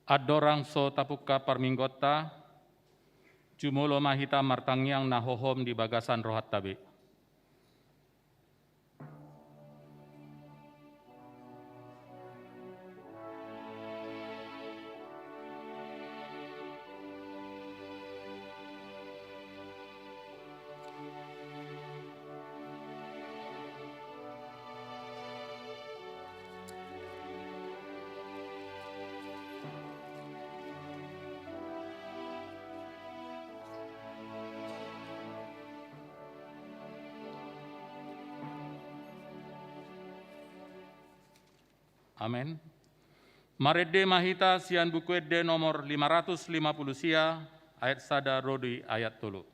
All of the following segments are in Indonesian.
Adorang so tapukka parminggota, jumulo mahita martangyang nahohom di bagasan rohat tabe. Amin. Marede mahita sian buku ede nomor 550 sia, ayat sada rodi ayat tulu.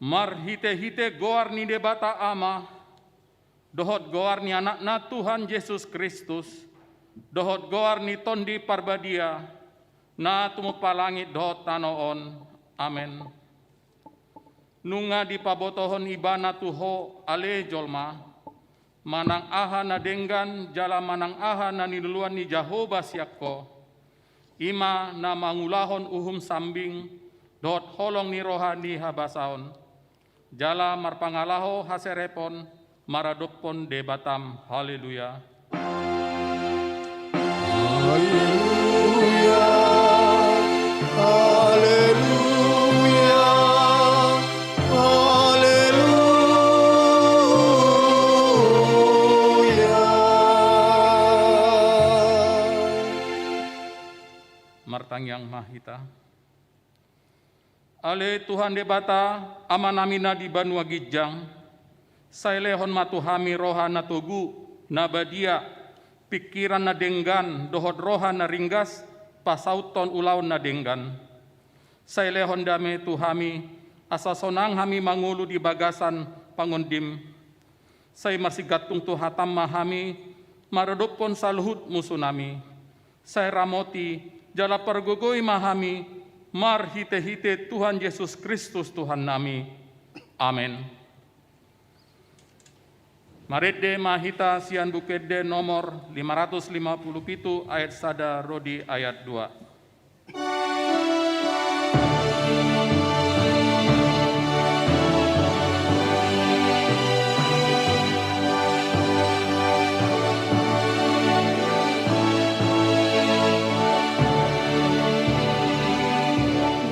Mar hite-hite goar ni debata ama, dohot goar ni anakna Tuhan Yesus Kristus, dohot goar ni tondi parbadia, na tumupa langit dohot tanoon. Amen. Nunga di pabotohon ibana tuho ale jolma, manang aha na denggan jala manang aha na niluluan ni Jehovah siakko, ima na mangulahon uhum sambing, dohot holong ni rohani habasaon, jala marpangalaho haserepon, maradopon debatam. Haleluya. Haleluya, haleluya, Martang yang Mahita. Ale Tuhan debata amanamina di Banua Gijang, sailehon matuhami roha na tugu na badia, pikiran na denggan, dohod roha na ringgas, pasauton ulaw na denggan. Sailehon dame tuhami, asa sonang hami mangulu di bagasan pangundim. Say masigatung tuhatam mahami, maredupon saluhut musunami. Say ramoti, jala pergogoy mahami, mar hite-hite Tuhan Yesus Kristus Tuhan nami. Amin. Marede mahita sian bukede nomor 557 ayat sada rodi ayat 2.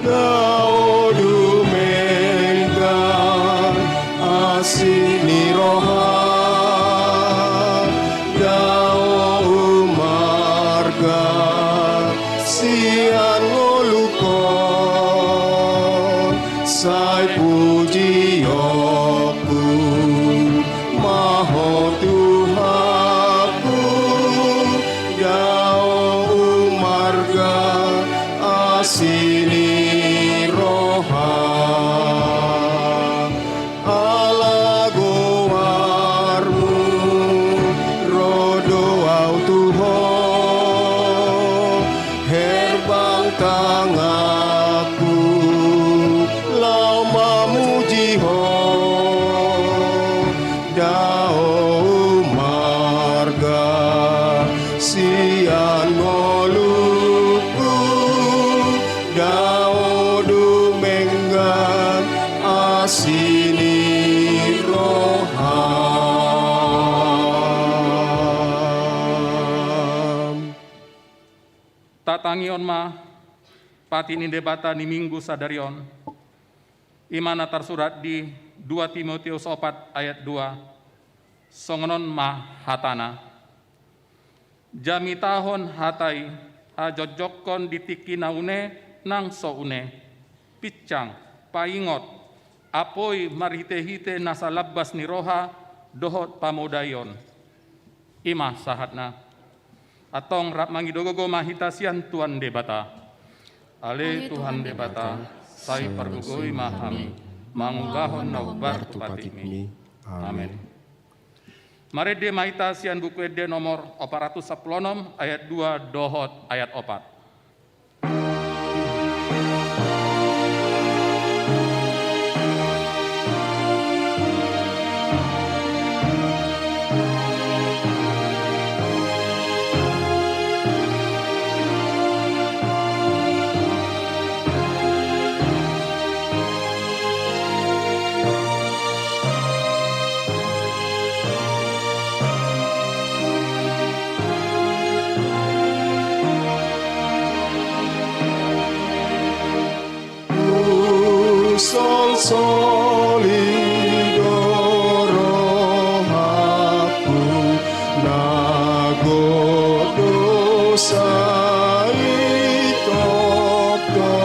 Gaudu menggan asini roha, gau marga sian ngolukon, sai puji yoku maho Tuhanku, gau marga asini tatangion ma pati ni debata ni minggu sadarion imana tersurat di 2 Timotius 4 ayat 2 songonon ma hatana jami tahon hatai ajojokon ditiki naune nang soune picang paingot apoi marhite-hite nasalabbas ni roha dohot pamodayon ima sahatna atong rap mangidogogo mahita sian Tuhan debata. Ale Tuhan debata, sai pergugoi mahami, manggahon naubar tupatimi. Amin. Mari de mahita sian buku ede nomor 410 ayat 2 dohot ayat 4. Sol solido rohaku nagodo sai toko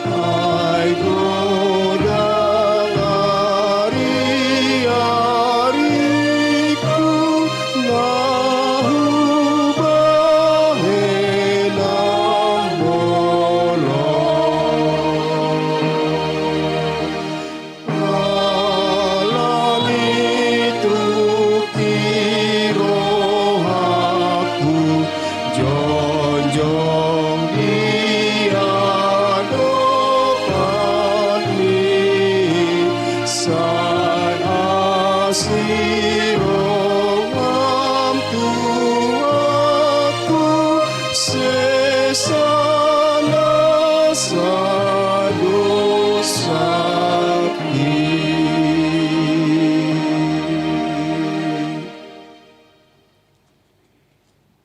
ai godang ari-ariku nahubahenang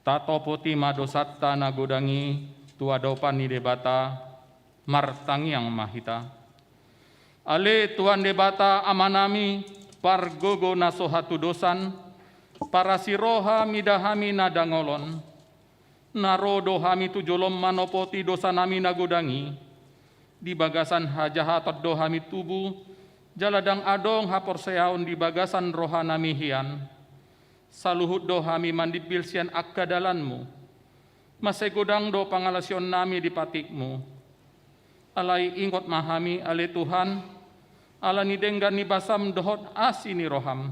Tato poti madosatta nagodangi tuadopan ni debata martang yang mahita. Ale Tuhan debata amanami pargogo nasohatu dosan para siroha midahami nadangolon. Narodo hami tu jolom manopoti dosa nami nagodangi, di bagasan hajahatot do hami tubuh, jaladang adong hapor seaon di bagasan rohanami hian, saluhut do hami mandipil sian akka dalanmu, masegodang do pangalasion nami di patikmu, alai ingot mahami ale Tuhan, ala ni denggan ni basam dohot asi ni roham,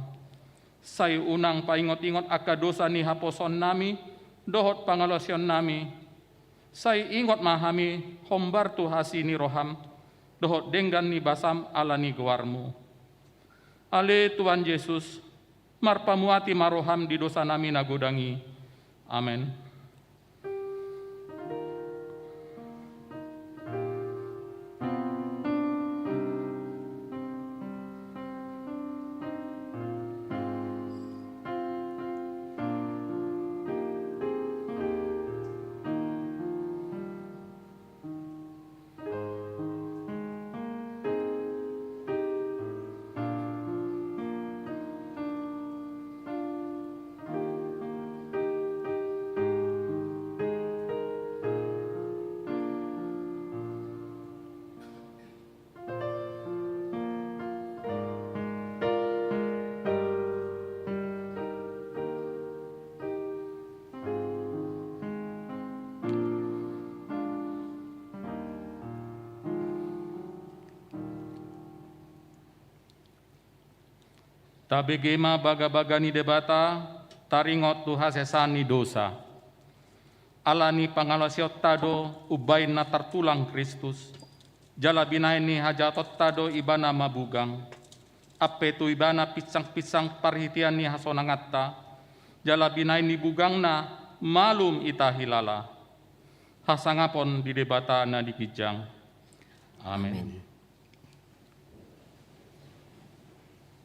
say unang paingot-ingot akka dosa ni haposon nami, dohot pangalasion nami, say ingot mahami hombar tu hasi ni roham, dohot denggan ni basam ala ni gewarmu. Ale Tuhan Yesus, marpamuati maroham di dosa nami nagodangi. Amin. Tabegema baga-bagani debata, taringot tuha sesani dosa. Alani pangalasiot tado ubain na tartulang Kristus. Jala binain ni hajatot tado ibana mabugang. Ape tu ibana pisang-pisang parhitian ni hasonangatta. Jala binain ni bugang na malum ita hilala. Hasangapon di debata na dikijang. Amin.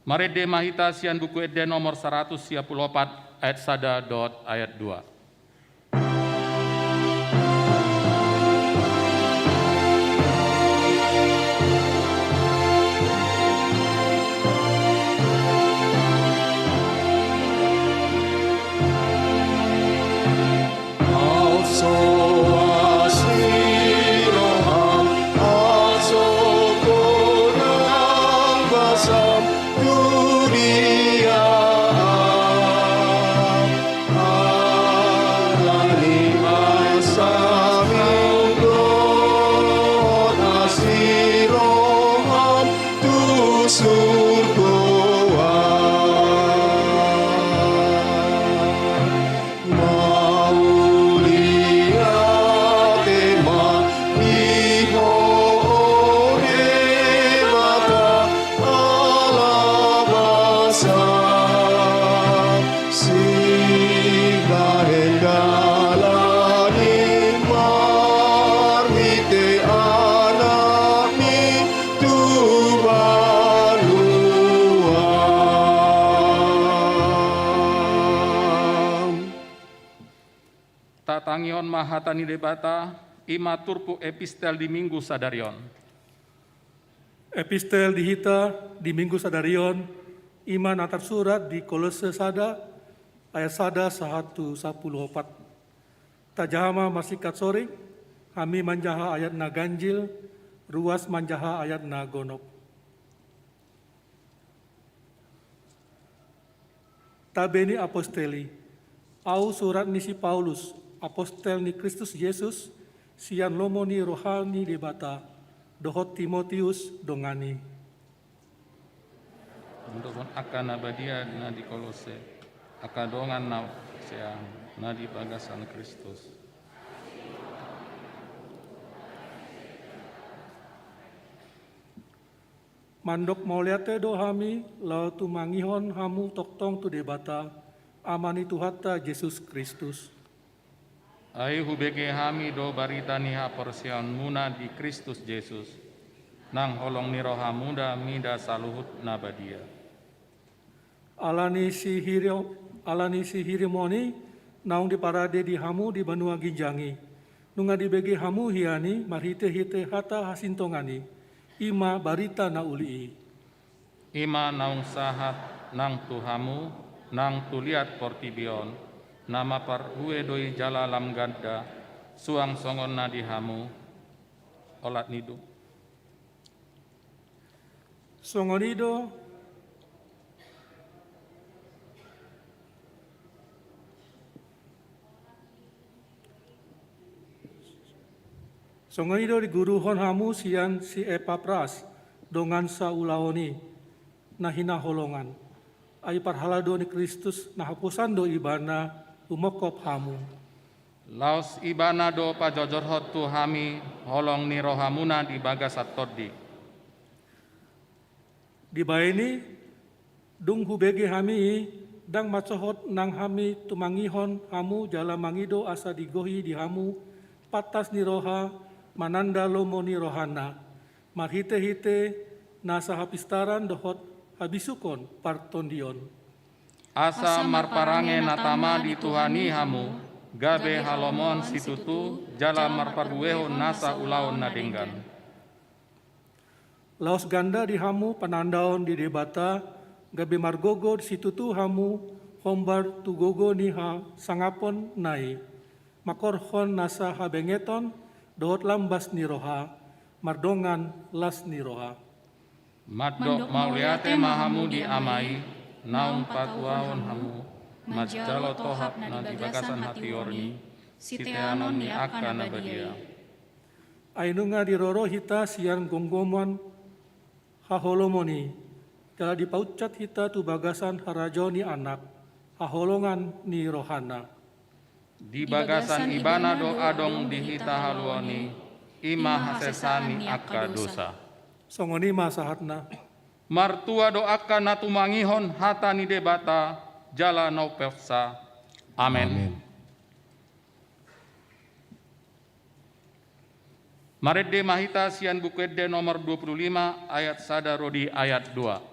Marede mahita sian buku ede nomor 134 ayat 1 ayat 2. Tangion mahatani debata, ima turpu epistel di Minggu Sadarion. Epistel dihita di Minggu Sadarion, ima natar surat di Kolose sada, ayat sada 1:14. Tajahama masikat sore, kami manjaha ayat na ganjil, ruas manjaha ayat na gonok. Tabeni aposteli, au surat nisi Paulus, apostel ni Kristus Yesus, sian lomoni rohani debata, dohot Timotius dongani. Untuk akan abadia na di Kolose, akadongan na siang na di bagasan Kristus. Mandok mauliate do hami, lau tu mangihon hamu toktong tu debata, amani Tuhata Yesus Kristus. Ai hubege hami do barita niha porsion muna di Kristus Yesus, nang holong ni roha muda mida saluhut nabadia. Alani si hirimoni, naung di parade di hamu di Banua Ginjangi, nunga di bege hamu hiani, marhite-hite hata hasintongani, ima barita na ulii. Ima naung sahat nang tuhamu, nang tuliat portibion, nama par hue doi jala lam ganda suang songon na di hamu olat nidu. Songonido Songonido di guru hon hamu sian si Epapras dongan sa ulaoni na hina holongan. Ay parhalado ni Kristus na hapusando ibana umokop hamu. Laos ibana do pajojor hot tu hami holong ni rohamuna di bagas atodi. Di baini dung hubege hami dang macohot nang hami tumangihon hamu jala mangido asa digohi di hamu patas ni roha mananda lomo ni rohana marhite-hite nasa hapistaran dohot habisukon partondion. Asa marparange natama di tuhani hamu gabe halomon situtu jala marparbueho nasa ulaon nadenggan. Laos ganda di hamu panandaon di debata gabe margogo di situtu hamu hombar tugogo ni ha sangapon nai makorhon nasa habengeton dohot lambas ni roha mardongan las ni roha. Madok mauliate mahamu di amai naung patuaon hamu majalo tohap na di bagasan hati orni siteanon ni akan abadia. Ainunga di roro hita sian gonggoman haholomoni kala dipaucat hita tu bagasan harajoni anak haholongan ni rohana. Di bagasan ibana do adong di hita haluani ima hasesani akka dosa. Songoni masahatna. Martua do akka natumangihon hata ni debata jala no pefsa. Amen. Maredde mahita sian buku edde nomor 25 ayat sadarodi ayat 2.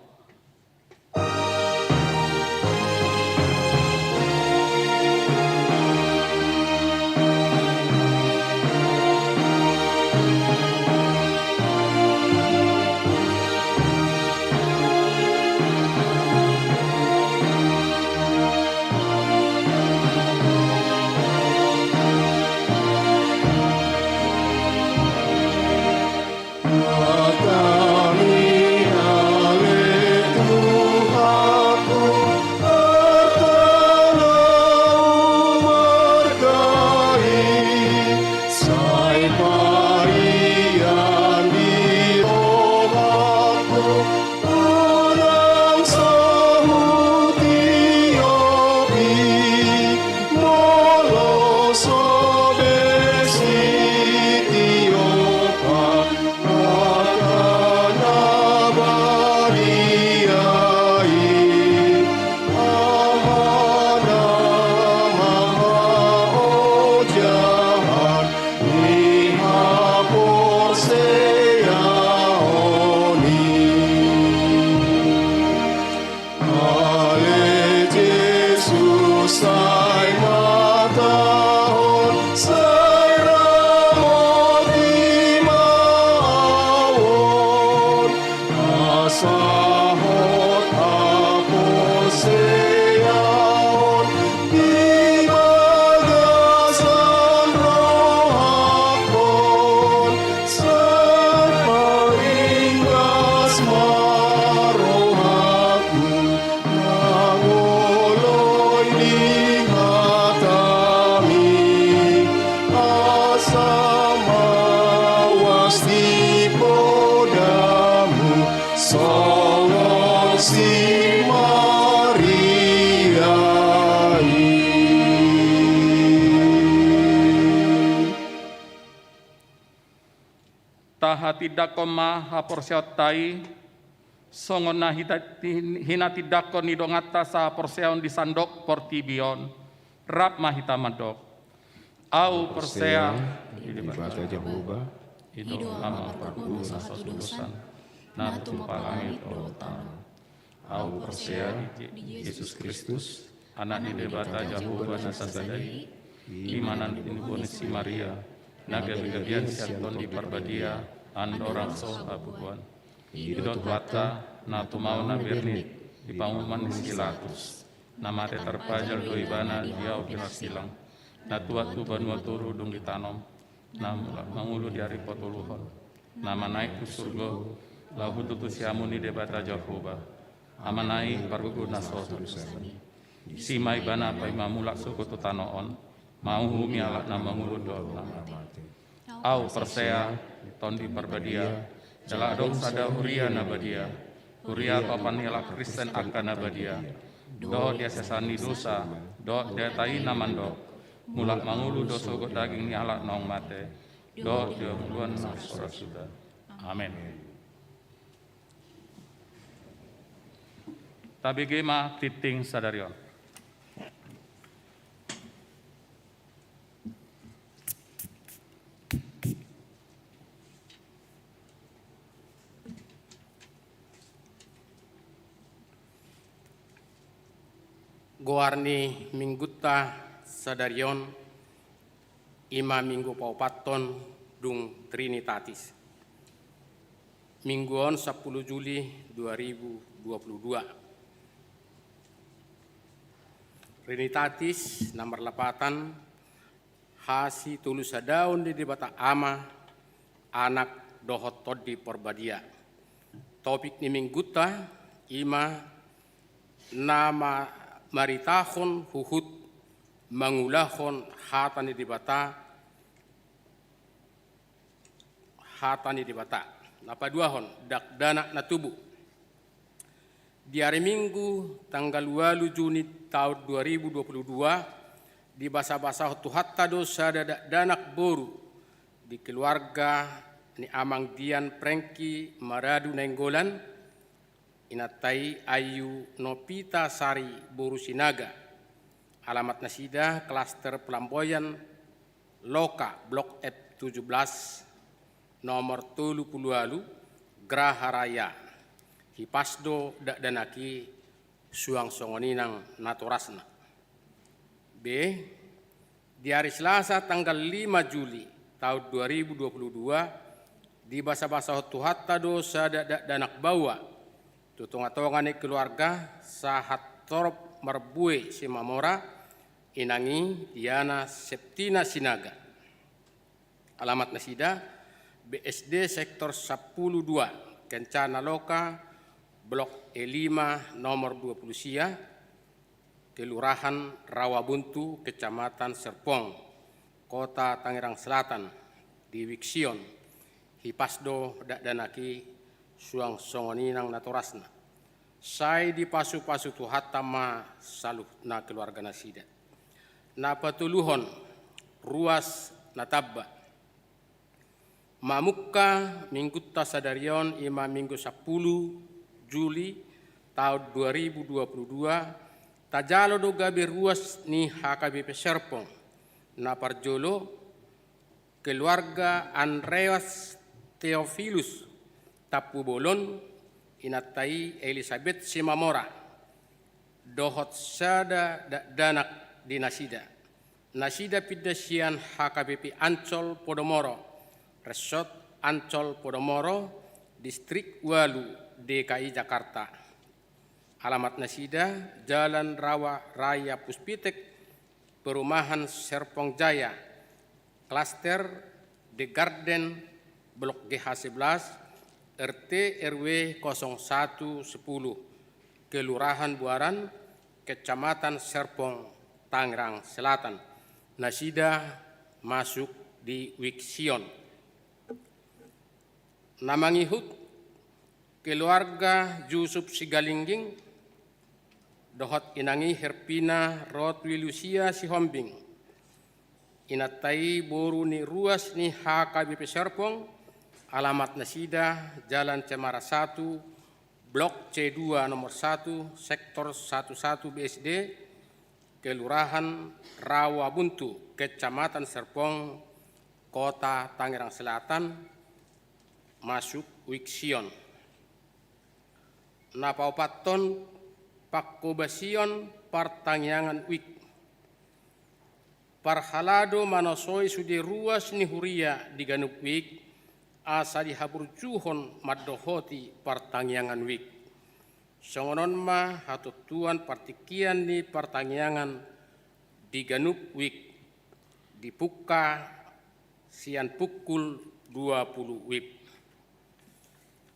Tidak koma haporseot tai songon na hina tidak kon nidongata sa porseon di sandok portibion rap mahita madok au persea di Bata Jehovah itu lama perlu sa sudusan na tumpalangit otan au persea di Yesus Kristus anak di debata Jehovah na sasadai imanan tinipun si Maria naga-gabian sianton di parbadia andorang so abubuan idot wata na tumau na bernit di panguman Pilatus nama te terpajal do ibana dia opira silang, na tua tu banua turu dung ditanom, na mangulu di hari potuluhon, nama naik ke surga, lahu tutu siamuni debata Jehovah, ama naik parguna sotu, si mai bana pai mamulak suku tu tanoon, mau humi alak nama mangulu do nama. Au persea tondi parbadia, jalak dong sada huria nabadia, huria topan nila Kristen akan nabadia, do dia sesani dosa, do dia tai namando, mulak mangulu do sogot daging ni alak nong mate, do dia muluan nasora sudah. Amin. Tabi gema titing sadarion. Goarni minggutta sadarion ima minggu paupaton dung Trinitatis. Mingguon 10 Juli 2022. Trinitatis nomor 8 hasi tulus sadaun di debata ama anak dohot todi porbadia. Topik ni minggutta ima nama maritahon huhut mangulahon hatani dibata napa duahon dak dana na tubuh di hari Minggu tanggal 8 Juni tahun 2022 di basa-basa tuhatta dosa dadak danak boru di keluarga ni Amang Dian Prengki Maradu Nenggolan inatai Ayu Nopita Sari Boru Sinaga, alamat nasida klaster Pelamboyan Loka Blok F17 nomor 30 Graha Raya Hipasdo dak danaki suang songoninang naturasna. B. Di hari Selasa tanggal 5 Juli tahun 2022 di basa-basa tuhatta dosa dak danak bawa tutunga-tungani keluarga sahat torop merbue si Mamora inangi Diana Septina Sinaga. Alamat nasida BSD sektor 10-2 Kencana Loka Blok E5 nomor 20 Sia Kelurahan Rawabuntu Kecamatan Serpong Kota Tangerang Selatan di Wiksion Hipasdo dak danaki suang songoninang naturasna. Sai di pasu-pasu tuhatta ma saluh na keluarga nasida. Na patuluhon ruas natabba. Mamukka minggutta sadarion ima minggu 10 Juli tahun 2022 tajalo do gabe ruas ni HKBP Serpong na parjolo keluarga Andreas Theophilus Tapu Bolon inatai Elizabeth Simamora dohot sada danak di nasida pidasian HKBP Ancol Podomoro Resort Ancol Podomoro Distrik Walu DKI Jakarta. Alamat nasida Jalan Rawa Raya Puspitek Perumahan Serpong Jaya Klaster The Garden Blok GH11 RT RW 0110 Kelurahan Buaran Kecamatan Serpong Tangerang Selatan. Nasida masuk di Wiksion. Namangihut keluarga Yusuf Sigalingging dohot inangi Herpina Rotwi Lucia Sihombing inatai boru ni ruas ni HKBP Serpong. Alamat nasida Jalan Cemara 1 Blok C2 nomor 1 Sektor 11 BSD Kelurahan Rawabuntu Kecamatan Serpong Kota Tangerang Selatan masuk Wiksion. Napaupaton Pakkobasion Partangyangan Wik Parhalado manosoi sudi ruas ni huria di Ganuk Wik asa dihabur juhon madohoti Partangyangan Wik Songonon ma hatutuan partikian ni pertanyaan di Ganup Wik dibuka siang pukul 20 WIB.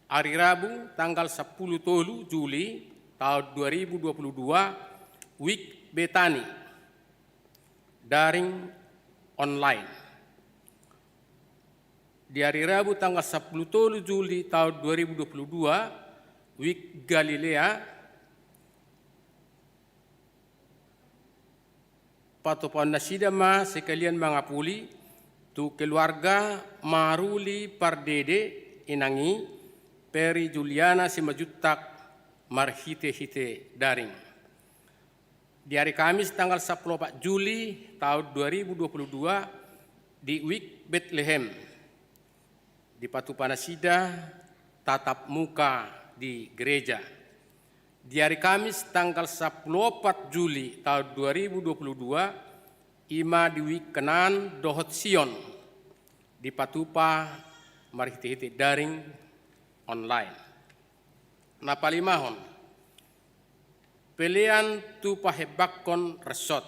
Hari Rabu tanggal 10 Juli tahun 2022 WIK Betani daring online. Di hari Rabu tanggal 10 Juli tahun 2022 WIK Galilea patopan nasidama sekalian mangapuli tu keluarga maruli pardede inangi Peri Juliana Simajutak marhite-hite daring. Di hari Kamis tanggal 14 Juli tahun 2022 di WIK Bethlehem di Patupanasida tatap muka di gereja. Di hari Kamis tanggal 14 Juli tahun 2022 ima di WIK Kenan Dohot Sion di Patupa marhite-hite daring online. Napalimahon pilihan tu pahebakon resort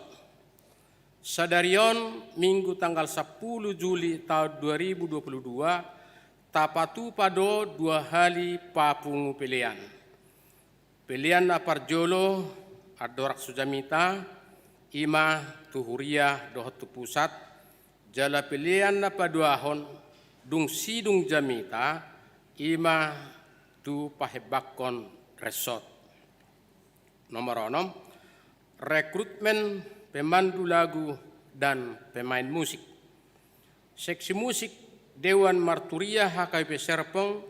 sadarion Minggu tanggal 10 Juli tahun 2022 tapatu pado 2 hari papungu pilihan. Pilihan na parjolo adorak sujamita ima tuhuria dohot tu pusat jala pilihan na paduahon dung sidung jamita ima tu pahebakon resort. Nomor 6 rekrutmen pemandu lagu dan pemain musik. Seksi musik Dewan Marturia HKBP Serpong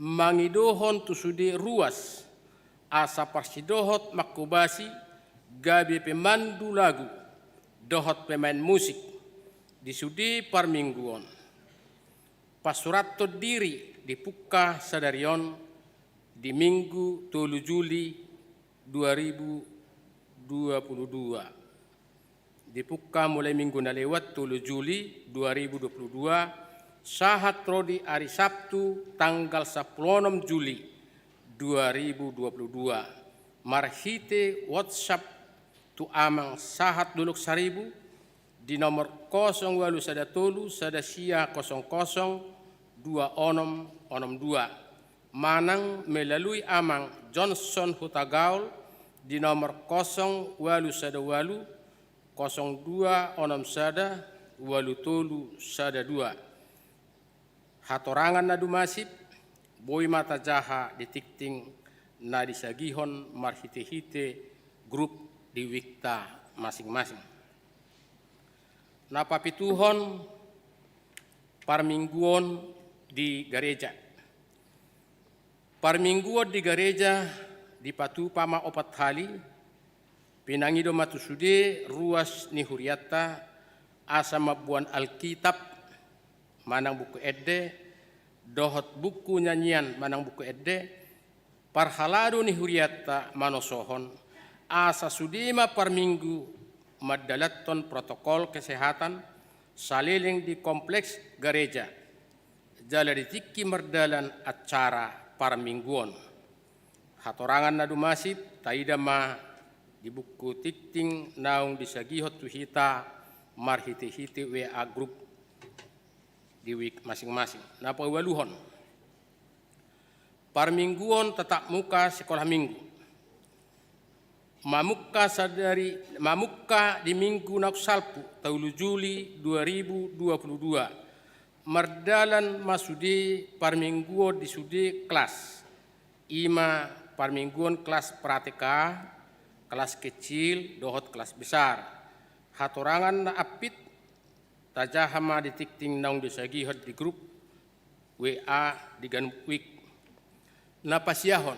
mangidohon tusudi ruas asa parsidohot makubasi gabi pemandu lagu dohot pemain musik disudi parmingguon. Pasurato diri dipuka sadarion di Minggu 3 Juli 2022. Dipuka mulai minggu na lewat 3 Juli 2022 sahat rodi hari Sabtu tanggal 16 Juli 2022 marhite WhatsApp tu amang sahat duluk 1000 di nomor 0813 sadasia 00 2662 manang melalui amang Johnson Hutagaul di nomor 0812 02 hatorangan na dumasip boy mata jaha ditikting na disagihon marhite-hite grup di wikta masing-masing. Napapituhon parmingguon di gereja. Parmingguon di gereja di Patupa ma 4 hali pinangido matusude ruas ni huriata asa mabuan Alkitab manang buku edde dohot buku nyanyian manang buku edde parhalado ni huriata manosohon asa sudima parminggu madalaton protokol kesehatan saliling di kompleks gereja jala ditiki merdalan acara parmingguon hatorangan na dumasip taidama di buku tikting naung disagihot tuhita marhite-hite WA group di week masing-masing. Napawaluhon. Parmingguon tatap muka sekolah minggu. Mamukka di minggu naksalpu tahun Juli 2022. Merdalan masudi parmingguon di sudi kelas. Ima parmingguon kelas pratika, kelas kecil, dohot kelas besar. Hatorangan na apit tajahama ditikting naung disagihot di grup WA di Ganup Wik. Napasiyahon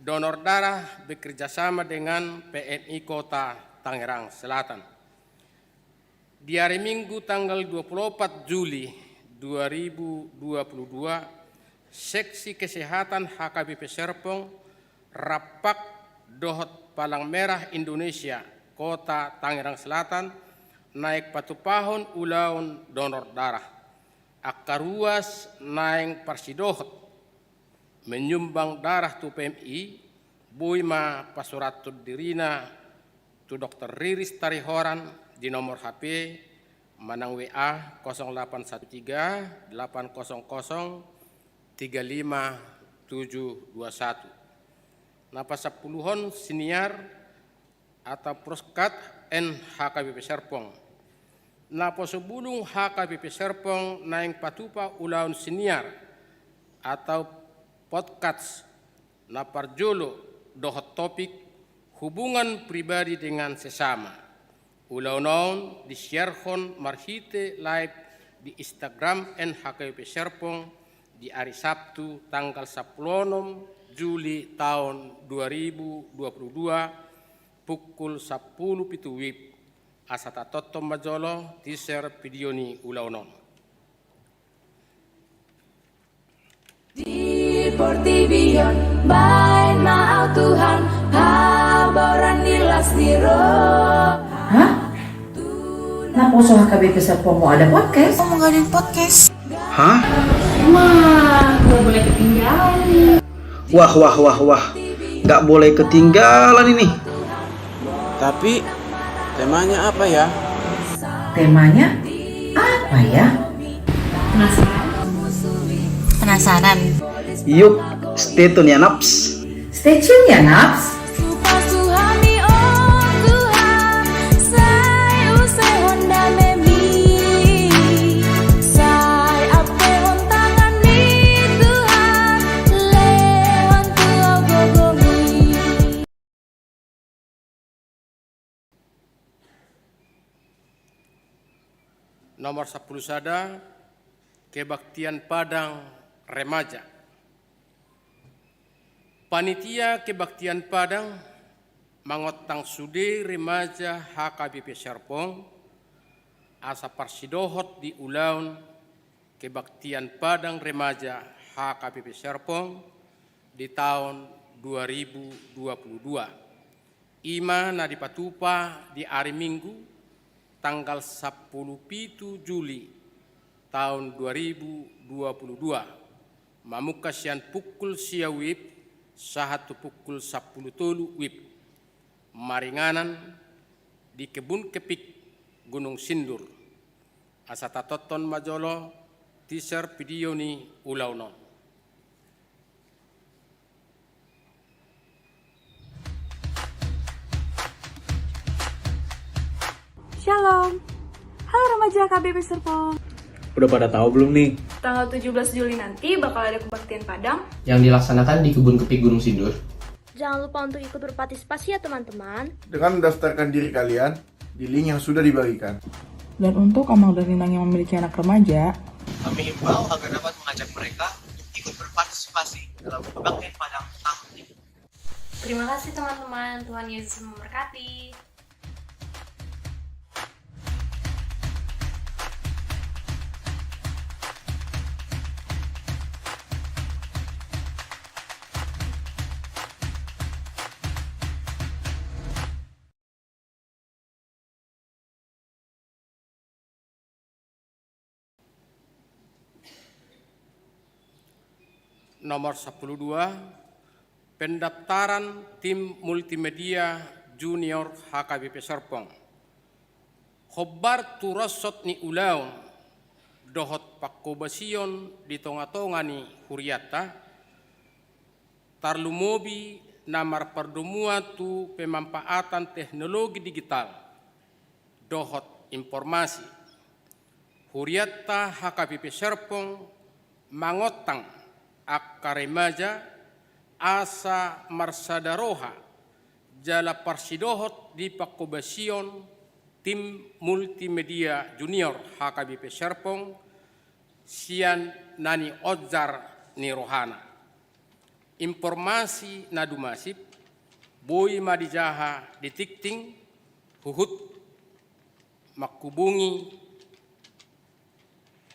donor darah bekerjasama dengan PNI Kota Tangerang Selatan. Di hari Minggu tanggal 24 Juli 2022 Seksi Kesehatan HKBP Serpong Rapak Dohot Palang Merah Indonesia Kota Tangerang Selatan naik patupahon ulaun donor darah. Akaruas naik parsidohot menyumbang darah tu PMI, bui ma pasuratud dirina tu Dr. Riris Tarihoran di nomor HP manang WA 0813 800 35721. Napa sapuluhon siniar atau proskat HKBP Serpong. Napa sebelum HKBP Serpong naing patupa ulaun siniar atau podcast naparjolo dohot topik hubungan pribadi dengan sesama. Ulaunaun disiarhon marhite live di Instagram HKBP Serpong di hari Sabtu tanggal 10 Juli tahun 2022 pukul 10 pitu wib asata toto majolo teaser video ni ulaunaun. Di Portivion, baik maaf Tuhan, haboran nilas niro. Hah? Kenapa usaha HKBP Serpong mau ada podcast? Mau ngadain podcast? Hah? Wah, gak boleh ketinggalan nih. Wah. Gak boleh ketinggalan ini. Tapi temanya apa ya? Temanya apa ya? Penasaran? Yuk, stay tune ya Naps. Stay tune ya, Naps. Supasuhani oh Tuhan, saya usai Honda memi, saya ape hontangan ni Tuhan, lewat tua gogomi. Nomor 10 sada Kebaktian Padang Remaja. Panitia Kebaktian Padang mangotang sude remaja HKBP Serpong asa parsidohot di ulaun Kebaktian Padang Remaja HKBP Serpong di tahun 2022. Ima na dipatupa di hari Minggu tanggal 10 Juli tahun 2022. Mamukasian pukul siawib sahatu pukul 10 tolu wib. Maringanan di Kebun Kepik Gunung Sindur. Asata toton majolo teaser video ni ulauno. Shalom. Halo remaja KBP Serpong. Udah pada tahu belum nih? Tanggal 17 Juli nanti bakal ada kebaktian Padang yang dilaksanakan di Kebun Kepik Gunung Sindur. Jangan lupa untuk ikut berpartisipasi ya teman-teman. Dengan mendaftarkan diri kalian di link yang sudah dibagikan. Dan untuk amal dan inang yang memiliki anak remaja, kami himbau agar dapat mengajak mereka untuk ikut berpartisipasi dalam kebaktian Padang tahun ini. Terima kasih teman-teman, Tuhan Yesus memberkati. Nomor 12, pendaftaran tim multimedia junior HKBP Serpong. Khobar turosot ni ulaun dohot pakobasion di tonga-tonga ni huriata tarlumobi namar perdumua tu pemanfaatan teknologi digital dohot informasi. Huriata HKBP Serpong mangotang akka remaja asa marsadaroha jala parsidohot di pakobasion tim multimedia junior HKBP Serpong sian nani ojar ni rohana. Informasi nadumasip boy madijaha ditikting huhut makubungi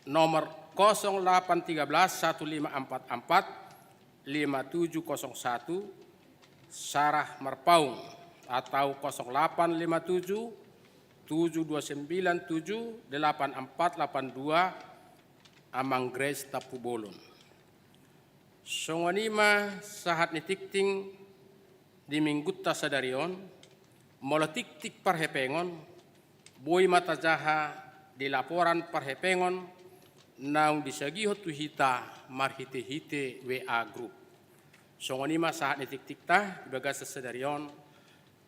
nomor 0813 1544 5701 Sarah Marpaung atau 0857 7297 8482 Amang Grace Tapubolon. Songonima sahat ni tikting di minggutta sadarion, mola tik-tik parhepengon, boy mata jaha di laporan parhepengon, naung disagihot tuhita marhite-hite WA group. Songonima sahat ni tik-tik ta, ibagas sadarion,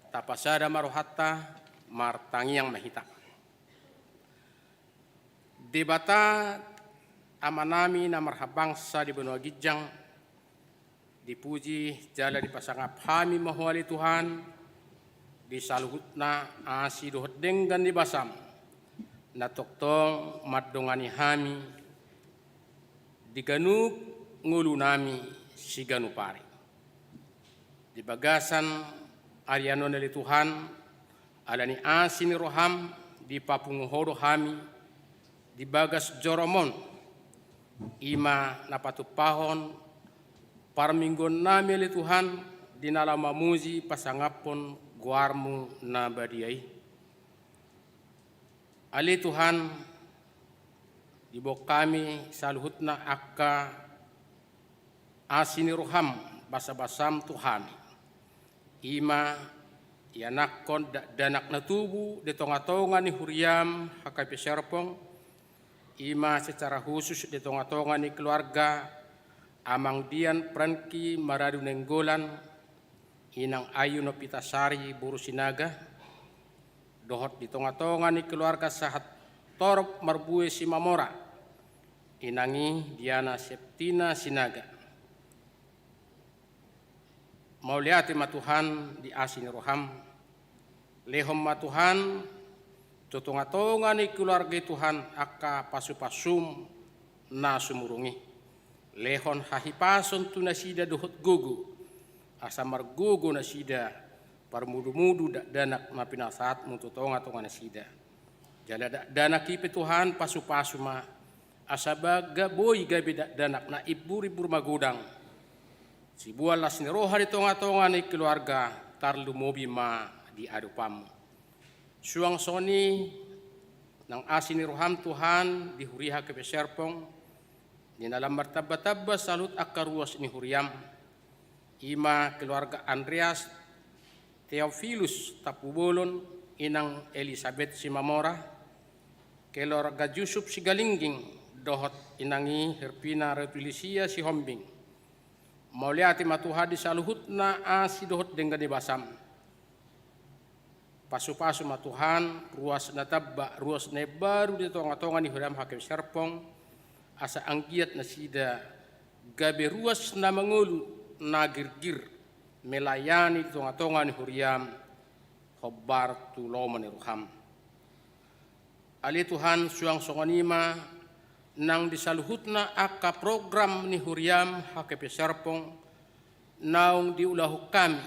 tapasada marohatta, martangiang mahita. Debata amanami na marhabangsa di benua Gijang, dipuji jala di pasangap hami mahwali Tuhan, disaluhutna asi dohot denggan di basam, na toktong madongani hami, diganuk ngulu nami si ganupari. Di bagasan ariano nali Tuhan, alani asi ni roham, di papunguhodo hami, di bagas joromon, ima napatupahon, parminggon nami ali Tuhan, dinalama muzi pasangapon guarmu na badiai. Ali Tuhan, dibok kami saluhutna akka asini roham basa-basam Tuhan. Ima yanakon danak na tubu di tonga-tonga ni huriam hakai peserpong. Ima secara khusus di tonga-tonga ni keluarga amang dian pranki maradu nenggolan, inang ayu no pitasari buru sinaga, dohot di tonga-tonga ni keluarga sahat torop marbue si mamora, inangi Diana Septina sinaga. Mauliati matuhan di asin roham, lehom matuhan, totonga-tonga ni keluarga Tuhan akka pasu-pasum na sumurungi. Lehon hahipason tu nasida dohot gugu, asa margugu nasida parmudu-mudu danak na pinasat mututonga-tonga nasida. Jala danak kipe Tuhan pasu-pasu ma, asa baga boy gabi danak na ibur-ibur magudang. Si bual las ni roha di tonga-tonga ni keluarga tarlu mobi ma di adupamu. Suang soni nang asin ni roham Tuhan dihuriha ke peserpong, di dalam martabba-tabba salut akaruas ni huriam, ima keluarga Andreas Theophilus Tapubolon, inang Elizabeth Simamora, keluarga Yusuf Sigalingging, dohot inangi Herpina Retulisia si Hombing. Mauliati matuhadi saluhutna asi dohot dengan di basam. Pasu-pasu matuhan, ruas natabba, ruas nebaru di tonga-tonga ni huriam hakim serpong, asa anggiat na sida gabe ruas na mangulu na girgir melayani tonga-tonga ni huriam hobar tuloman ni ruham. Ali Tuhan suang songanima nang disaluhutna akka program ni huriam hakepe serpong naung diulahu kami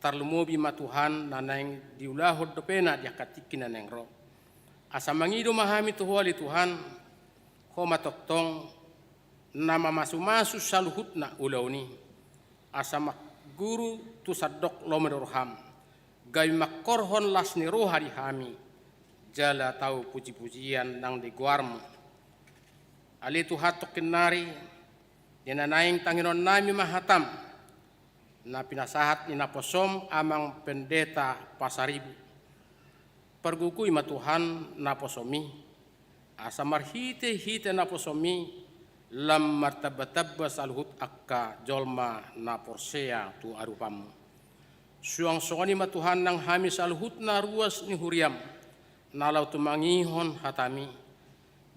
tarlumobi matuhan nanang diulahu dopena diakatikin nanang ro. Asa mangido mahami tuhuali Tuhan, ko matoktong nama masu-masu saluhutna ulauni, asa guru tu sadok lomerorham, gawi makorhon las ni roha di hami, jala tahu puji-pujian nang di guarmu. Ali tu hatok kenari, dinanaing tanginon nami mahatam, na pinasahat ni naposom amang pendeta pasaribu. Pergukui matuhan naposomi, asa marhite-hite naposomi lam martabba-tabba saluhut akka jolma na porsea tu arupamu. Suang songani matuhan nang hami saluhut na ruas ni huriam, nalau tumangihon hatami,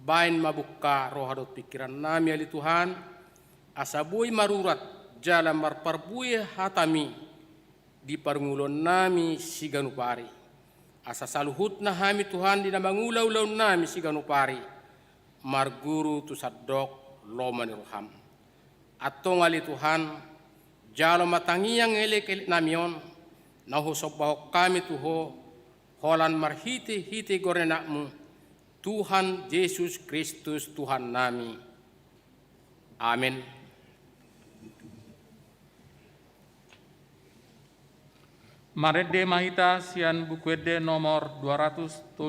bain mabuka rohadot pikiran nami ali Tuhan, asabuy marurat jalan marparbuy hatami, di parngulon nami si ganupari. Asa saluhut na hami Tuhan di namangulaw-law nami si ganupari, marguru tu sadok loman roham. Atong ali Tuhan, jalo matangiyang elek namion, nahusok bahok kami tuho, holan marhiti-hiti gorenakmu, Tuhan Yesus Kristus Tuhan nami. Amin. Marede mahita sian bukuede nomor 232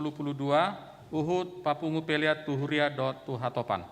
Uhud papungu peliat tuhuria dot tuhatopan.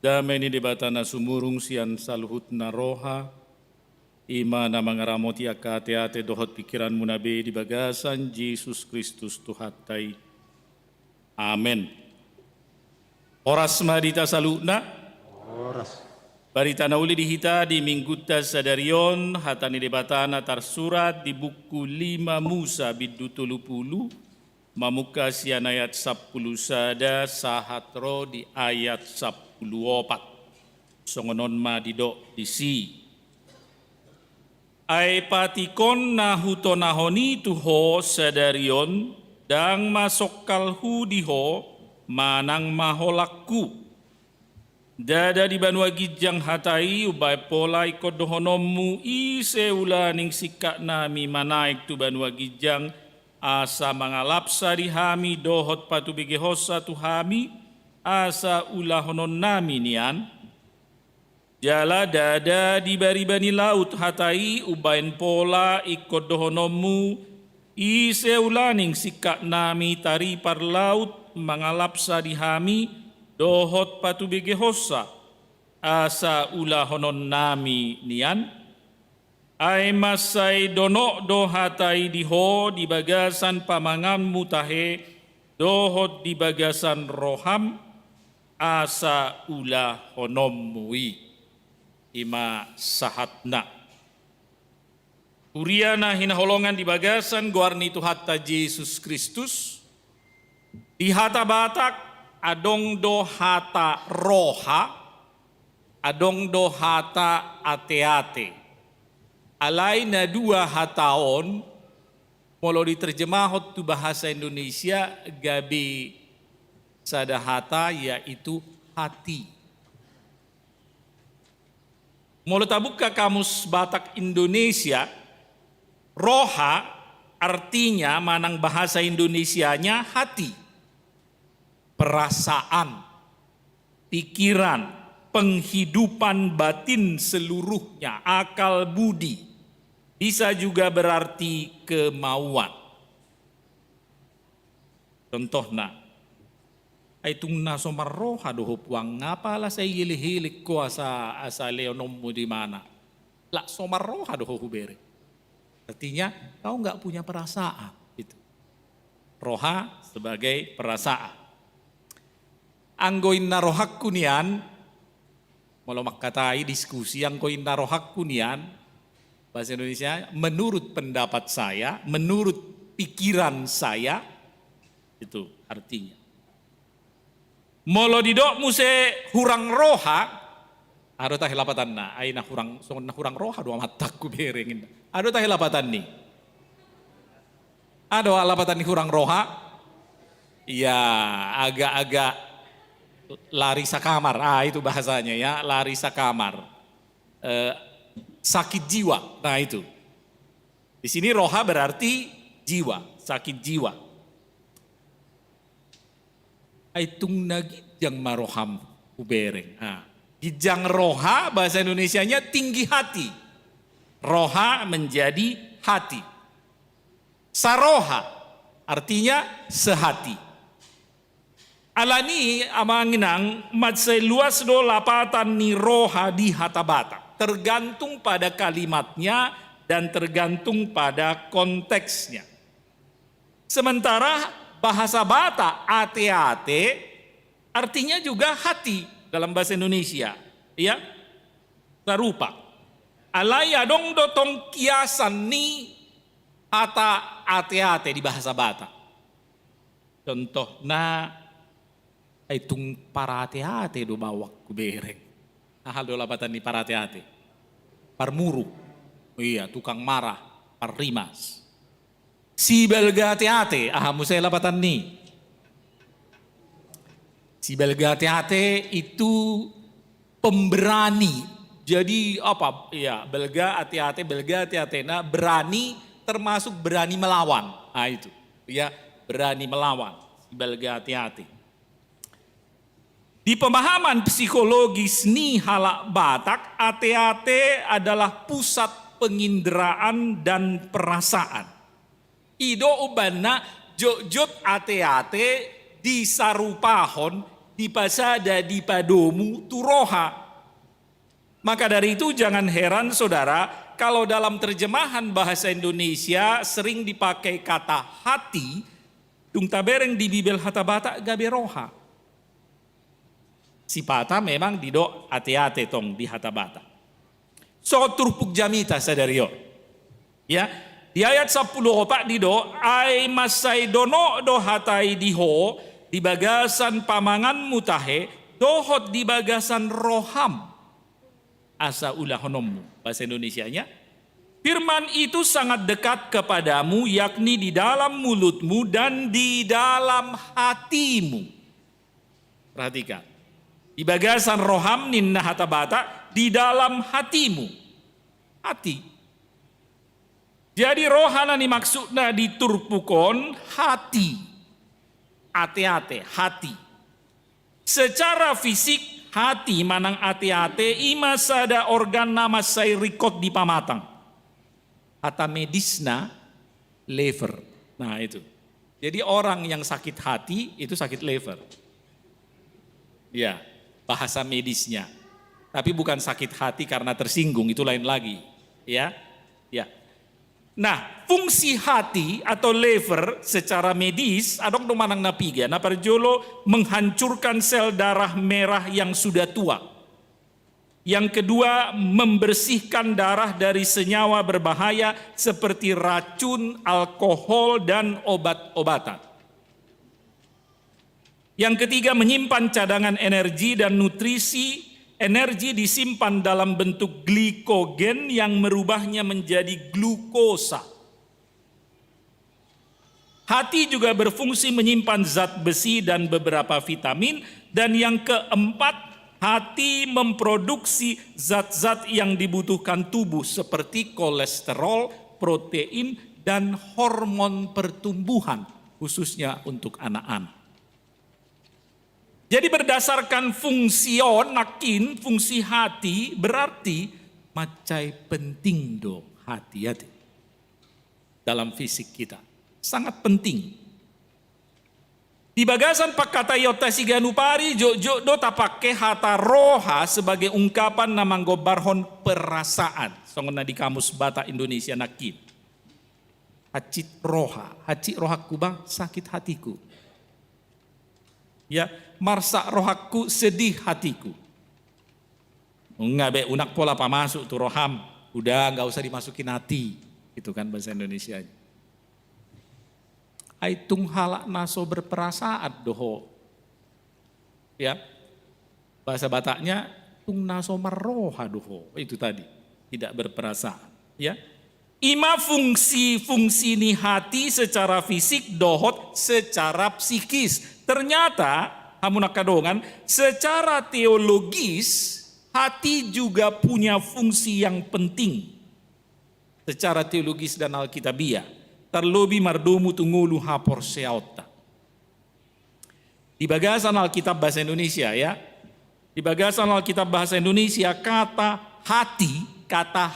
Damai ni debatana sumurung sian saluhut na roha, ima na mangaramoti akate-ate dohot pikiran munabe di bagasan Yesus Kristus Tuhatai. Amen. Oras madita saluna. Oras. Barita na uli dihita di mingguta sadarion, hatani debatana tarsurat di buku 5 Musa bidu 30, mamuka sian ayat 10 sada sahatro di ayat 10. 24 songonon madido disi ai patikon nahutonahoni tuho sadarion dang masok kalhu diho manang maholakku Dada di banua gijang hatai ubai pola ikut dohonomu ise ulaning sikak nami manaik tu banua gijang asa mangalapsa di hami dohot patu bege hosa tu hami asa ulahonon nami nian. Jala dada di bari-bani laut hatai ubain pola ikut dohonomu ise ulaning sikak nami tari par laut mangalapsa di hami dohot patu bege hosa asa ulahonon nami nian. Ai masai donok do hatai diho di bagasan pamangan mutahe dohot di bagasan roham asa ulahonom mui. Ima sahatna. Uriana hinaholongan di bagasan guarni tu hatta Yesus Kristus. Di hata Batak adong do hata roha, adong do hata ate-ate. Alai na dua hataon, molo diterjemahot tu bahasa Indonesia gabi sadahata yaitu hati. Molo tabuka kamus Batak Indonesia, roha artinya manang bahasa Indonesianya hati, perasaan, pikiran, penghidupan batin seluruhnya, akal budi, bisa juga berarti kemauan. Contohnya, aitung na somar roha dohop wang ngapala sa hilik ko asa leonommu di mana. La somar roha dohop hubere. Artinya kau nggak punya perasaan. Itu. Roha sebagai perasaan. Anggoin na rohakku nian, malah makatai diskusi anggoin na rohakku nian, bahasa Indonesia, menurut pendapat saya, menurut pikiran saya, itu artinya. Molo didok muse hurang roha, ado tah hilapatan na, ay na hurang roha doa mataku berengin. Ado tah hilapatan ni, ado alapatan ni hurang roha, ya agak-agak lari sakamar, itu bahasanya ya, lari sakamar, sakit jiwa, nah itu. Di sini roha berarti jiwa, sakit jiwa. Aitung nagijang maroham ubereng. Gijang roha bahasa Indonesianya tinggi hati. Roha menjadi hati. Saroha artinya sehati. Alani amanginang matsai luas do lapatan ni roha di hata Batak. Tergantung pada kalimatnya dan tergantung pada konteksnya. Sementara bahasa Batak ate-ate artinya juga hati dalam bahasa Indonesia, ya, serupa. Alaya dong dotong kiasan ni hata ate-ate di bahasa Batak. Contoh na aitung para ate-ate do bawak kubereng. Hal do lapatan ni para ate-ate. Parmuru, iya tukang marah, parrimas. Si belga ate-ate, musay lapatan ni. Si belga ate-ate itu pemberani. Jadi apa? Ya, belga ate-ate nah berani termasuk berani melawan. Itu. Ya, berani melawan. Si belga ate-ate. Di pemahaman psikologis ni halak Batak, ate-ate adalah pusat penginderaan dan perasaan. Ido ubana jojot ate-ate di sarupahon di pasada di padomu turoha. Maka dari itu jangan heran saudara kalau dalam terjemahan bahasa Indonesia sering dipakai kata hati, tung tabereng di Bibel hata Batak gabe roha. Sipata memang dido ate-ate tong di hata Batak. So turpuk jamita sadario. Ya, di ayat 10 opak dido, ai masai dono do hatai diho, di bagasan pamangan mutahe, dohot di bagasan roham. Asa ulah honommu, bahasa Indonesianya. Firman itu sangat dekat kepadamu, yakni di dalam mulutmu dan di dalam hatimu. Perhatikan. Di bagasan roham ninna hatabata, di dalam hatimu. Hati. Jadi rohana ni maksudna diturpukon hati. Ate-ate, hati. Secara fisik, hati manang ate-ate ima sada organ nama say rikot di pamatang. Kata medisna, lever. Nah itu. Jadi orang yang sakit hati itu sakit lever. Ya, bahasa medisnya. Tapi bukan sakit hati karena tersinggung, itu lain lagi. Ya, ya. Nah, fungsi hati atau lever secara medis, adong domanang napiga, naparjolo menghancurkan sel darah merah yang sudah tua. Yang kedua, membersihkan darah dari senyawa berbahaya seperti racun, alkohol, dan obat-obatan. Yang ketiga, menyimpan cadangan energi dan nutrisi. Energi disimpan dalam bentuk glikogen yang merubahnya menjadi glukosa. Hati juga berfungsi menyimpan zat besi dan beberapa vitamin. Dan yang keempat, hati memproduksi zat-zat yang dibutuhkan tubuh seperti kolesterol, protein, dan hormon pertumbuhan, khususnya untuk anak-anak. Jadi berdasarkan fungsi hati berarti macai penting do hati-hati dalam fisik kita. Sangat penting. Di bagasan pakata yota siganupari jojo do tapake hata roha sebagai ungkapan namang gobarhon perasaan. Songona di kamus Bata Indonesia nakin. Hacit roha kubang sakit hatiku. Ya, marsa rohaku sedih hatiku. Ngabe unak pola pamasuk tuh roham. Udah nggak usah dimasukin hati. Itu kan bahasa Indonesia. Aitung halak naso berperasaan doho. Ya. Bahasa Bataknya tung naso marroha doho. Itu tadi. Tidak berperasaan. Ya. Ima fungsi ni hati secara fisik dohot secara psikis. Ternyata, hamunakadongan, secara teologis, hati juga punya fungsi yang penting. Secara teologis dan alkitabiah. Terlebih mardomu tungulu hapor seauta. Di bagasan Alkitab Bahasa Indonesia ya. Di bagasan Alkitab Bahasa Indonesia kata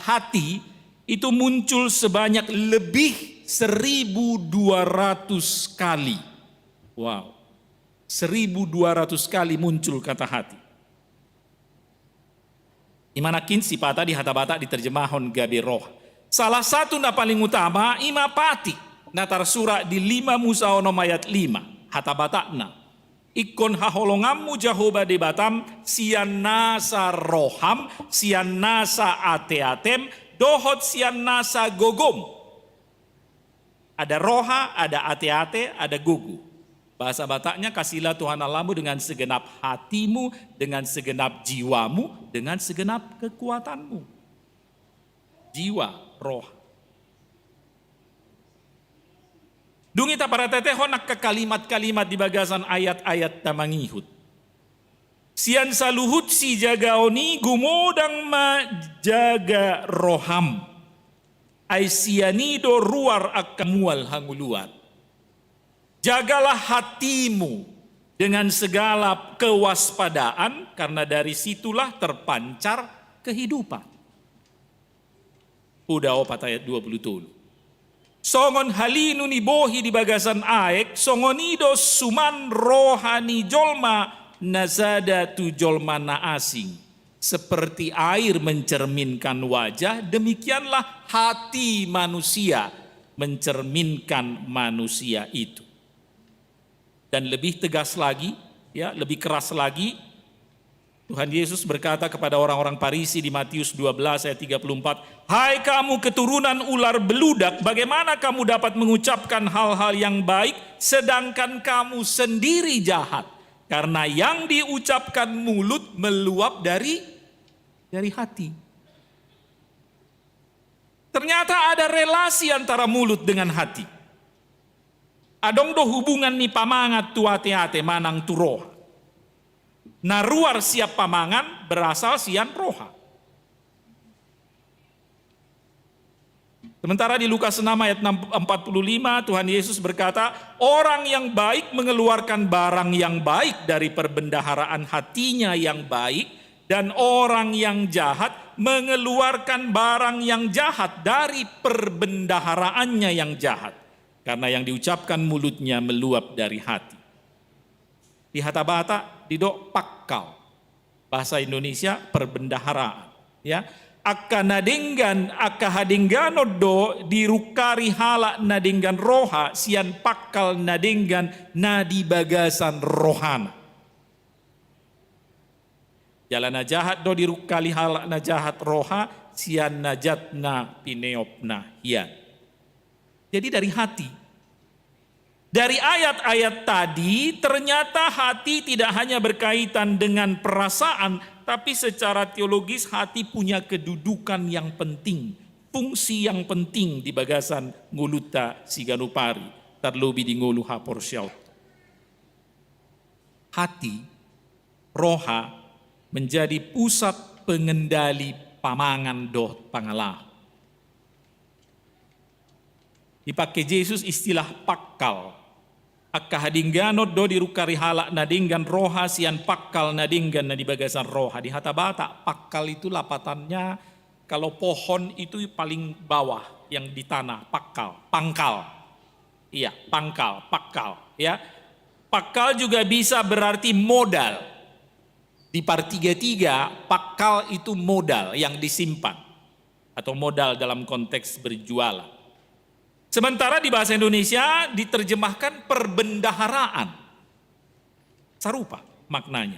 hati itu muncul sebanyak lebih 1.200 kali. Wow. 1.200 kali muncul kata hati. Imanakin sipata di hatabata diterjemahon gabe roh. Salah satu na paling utama ima pati. Natar surah di 5 Musa onom ayat 5. Hatabata na. Ikon haholongammu Jahoba de batam sian nasa roham sian nasa ate-atem dohot sian nasa gogom. Ada roha, ada ate-ate, ada gugu. Bahasa Bataknya kasihlah Tuhan Allahmu dengan segenap hatimu, dengan segenap jiwamu, dengan segenap kekuatanmu. Jiwa, roh. Dungita para tetehon nak ke kalimat-kalimat di bagasan ayat-ayat tamangihut. Sian saluhut si jagaoni gumodang majaga roham. Ai sianido ruar akamual hanguluan. Jagalah hatimu dengan segala kewaspadaan karena dari situlah terpancar kehidupan. Udah opat ayat 20. Songon halinu ni bohi di bagasan aek, songonido suman rohani jolma nazada tu jolma na asing. Seperti air mencerminkan wajah, demikianlah hati manusia mencerminkan manusia itu. Dan lebih tegas lagi, ya, lebih keras lagi, Tuhan Yesus berkata kepada orang-orang Farisi di Matius 12 ayat 34, "Hai kamu keturunan ular beludak, bagaimana kamu dapat mengucapkan hal-hal yang baik sedangkan kamu sendiri jahat? Karena yang diucapkan mulut meluap dari hati." Ternyata ada relasi antara mulut dengan hati. Adong do hubungan ni pamangat tu ate-ate manang tu roh. Naruar siap pamangan berasal sian roha. Sementara di Lukas 6 ayat 45 Tuhan Yesus berkata, orang yang baik mengeluarkan barang yang baik dari perbendaharaan hatinya yang baik, dan orang yang jahat mengeluarkan barang yang jahat dari perbendaharaannya yang jahat. Karena yang diucapkan mulutnya meluap dari hati. Di Hatabata didok pakkal. Bahasa Indonesia perbendaharaan. Ya. Akka nadenggan, akka hadenggano do dirukari halak nadenggan roha, sian pakkal nadenggan nadi bagasan rohana. Jalana jahat do dirukali halak na jahat roha, sian najatna pineopna hian. Jadi dari hati. Dari ayat-ayat tadi ternyata hati tidak hanya berkaitan dengan perasaan, tapi secara teologis hati punya kedudukan yang penting, fungsi yang penting di bagasan nguluta siganupari, terlebih di ngulu haporsyaut. Hati, roha menjadi pusat pengendali pamangan doh pangalah. Dipakai Yesus istilah pakkal. Akka hadingganot do dirukari halak nadinggan roha sian pakkal nadinggan na di bagasan roha. Di Hatabata pakkal itu lapatannya kalau pohon itu paling bawah yang di tanah, pakkal, pangkal. Iya, pangkal, pakkal, ya. Pakkal juga bisa berarti modal. Di part 33 pakkal itu modal yang disimpan atau modal dalam konteks berjualan. Sementara di bahasa Indonesia diterjemahkan perbendaharaan. Sarupa maknanya.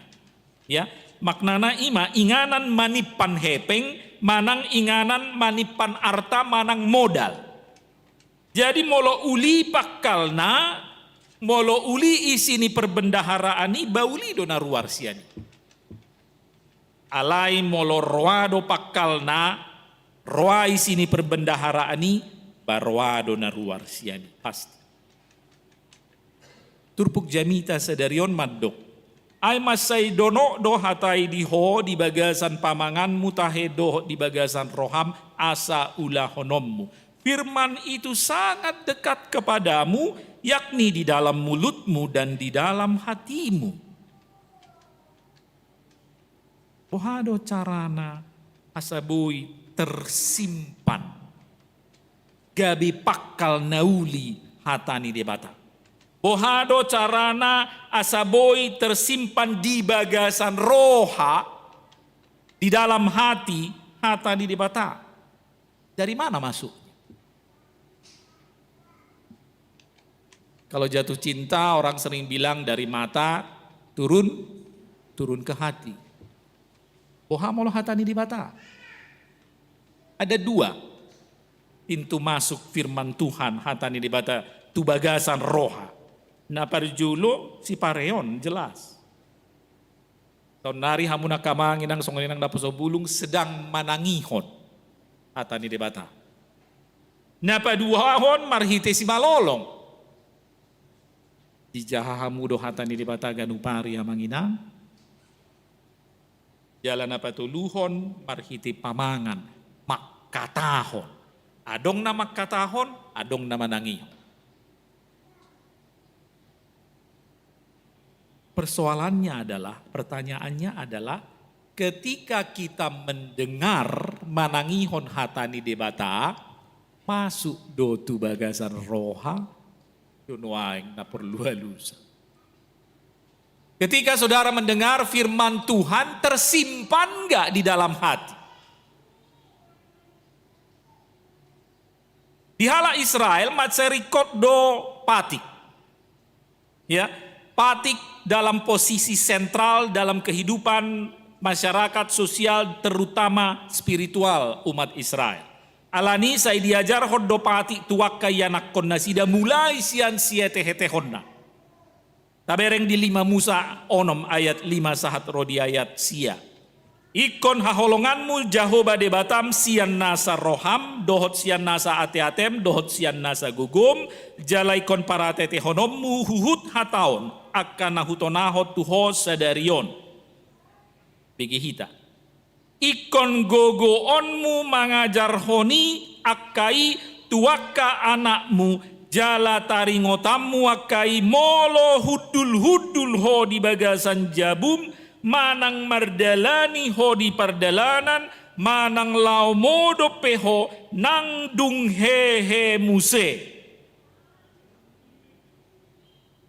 Ya, maknana ima inganan manipan hepeng, manang inganan manipan arta, manang modal. Jadi molo uli pakalna, molo uli isini perbendaharaani bauli dona ruar siani. Alai molo roado pakalna, roa isini perbendaharaani barwado na ruar siani pasti. Turpuk jamita sadarion maddok. Ay masay dono do hatai diho di bagasan pamangan mutahe do di bagasan roham asa ulah honommu. Firman itu sangat dekat kepadamu, yakni di dalam mulutmu dan di dalam hatimu. Bohado carana asabui tersimpan. Gabi pakkal nauli hatani debata. Bohado carana asaboi tersimpan di bagasan roha di dalam hati hatani debata. Dari mana masuk? Kalau jatuh cinta orang sering bilang dari mata turun ke hati. Boha molo hatani debata. Ada dua pintu masuk firman Tuhan hatani dibata tu bagasan roha. Na parjulo si pareon jelas. Tahun nari hamuna kamangin ang songoninang daposo bulung sedang manangihon hatani dibata. Na paduhahon marhite si malolong. Di jahahamu do hatani dibata ganupari amanginang. Jalan apa tuluhon marhite pamangan makkatahon. Adong nama katahon, adong nama nangihon. Pertanyaannya adalah, ketika kita mendengar manangihon hatani debata, masuk do tu bagasan roha, yunuaing na perlu halusa. Ketika saudara mendengar firman Tuhan, tersimpan enggak di dalam hati? Di hala Israel matserikot do patik. Ya, patik dalam posisi sentral dalam kehidupan masyarakat sosial terutama spiritual umat Israel. Alani saya diajar hoddo patik tuak kayanak konna sida mulai sian siete hete honna. Tabereng di 5 Musa onom ayat 5 sahat rodi ayat sia. Ikon haholonganmu Jahoba debatam sian nasa roham, dohot sian nasa ate-atem, dohot sian nasa gugum, jalaikon paratete honommu huhut hataon, akan nahutonahot tuho sadarion. begihita. Ikon gogo onmu mangajar honi akai tuaka anakmu jala taringotamu akai molo hudul ho di bagasan jabum manang mardalani ho di pardalanan manang lau modo peho nang dung hehe muse.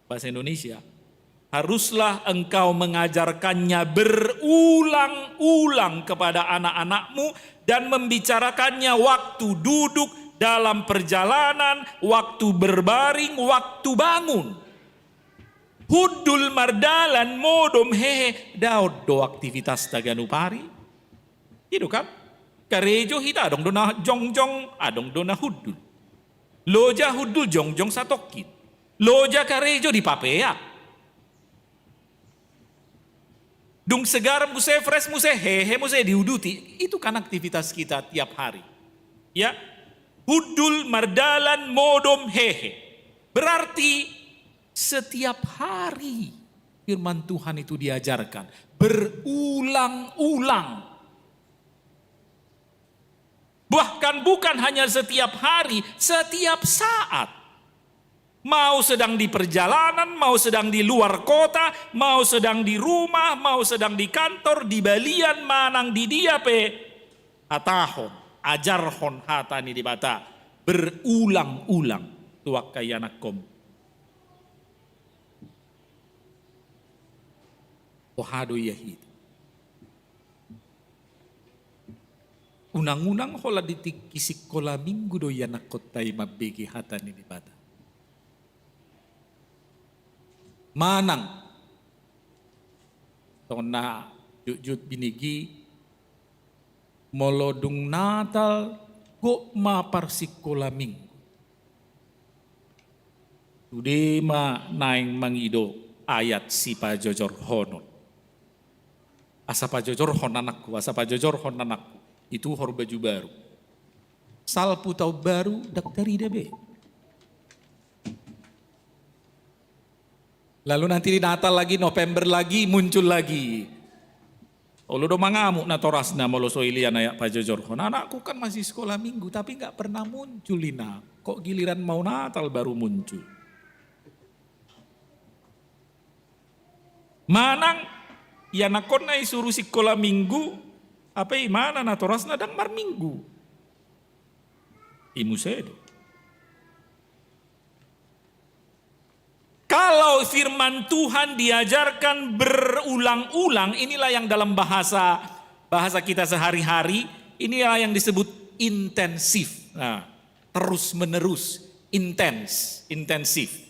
Bahasa Indonesia, haruslah engkau mengajarkannya berulang-ulang kepada anak-anakmu dan membicarakannya waktu duduk dalam perjalanan, waktu berbaring, waktu bangun. Hudul mardalan modom hehe daud do aktivitas taganupari. Itu kan? Karejo hita adong dona jongjong adong dona hudul. Loja hudul jongjong satokit. Loja karejo di papea. Dung segar muse fresh muse hehe muse diuduti. Itu kan aktivitas kita tiap hari. Ya. Hudul mardalan modom hehe. Berarti setiap hari firman Tuhan itu diajarkan berulang-ulang. Bahkan bukan hanya setiap hari, setiap saat. Mau sedang di perjalanan, mau sedang di luar kota, mau sedang di rumah, mau sedang di kantor, di balian, manang di diape. Atahon, ajarhon hatani di bata. Berulang-ulang tuak kayanakom. Ohado yahid. Unang-unang hola ditikisik kola minggu do yanakotai mabegi hatani di bata. Manang tona jujut binigi molodung Natal go ma parsikola minggu. Tude ma naing mangido ayat si pajojor honon. Asa pajojor hon anakku, asa pajojor hon anakku. Itu hor baju baru. Salpu tau baru daktari dabe. Lalu nanti di Natal lagi, November lagi, muncul lagi. Olo do mangamuk na toras na moloso ilian ayak pajojorhon. Anakku kan masih sekolah minggu tapi nggak pernah muncul Lina. Kok giliran mau Natal baru muncul. Manang ya nakon na isuruh sekolah minggu apa mana na toras na dang mar minggu. Imu sedo. Kalau firman Tuhan diajarkan berulang-ulang, inilah yang dalam bahasa kita sehari-hari, inilah yang disebut intensif. Nah, terus menerus, intensif.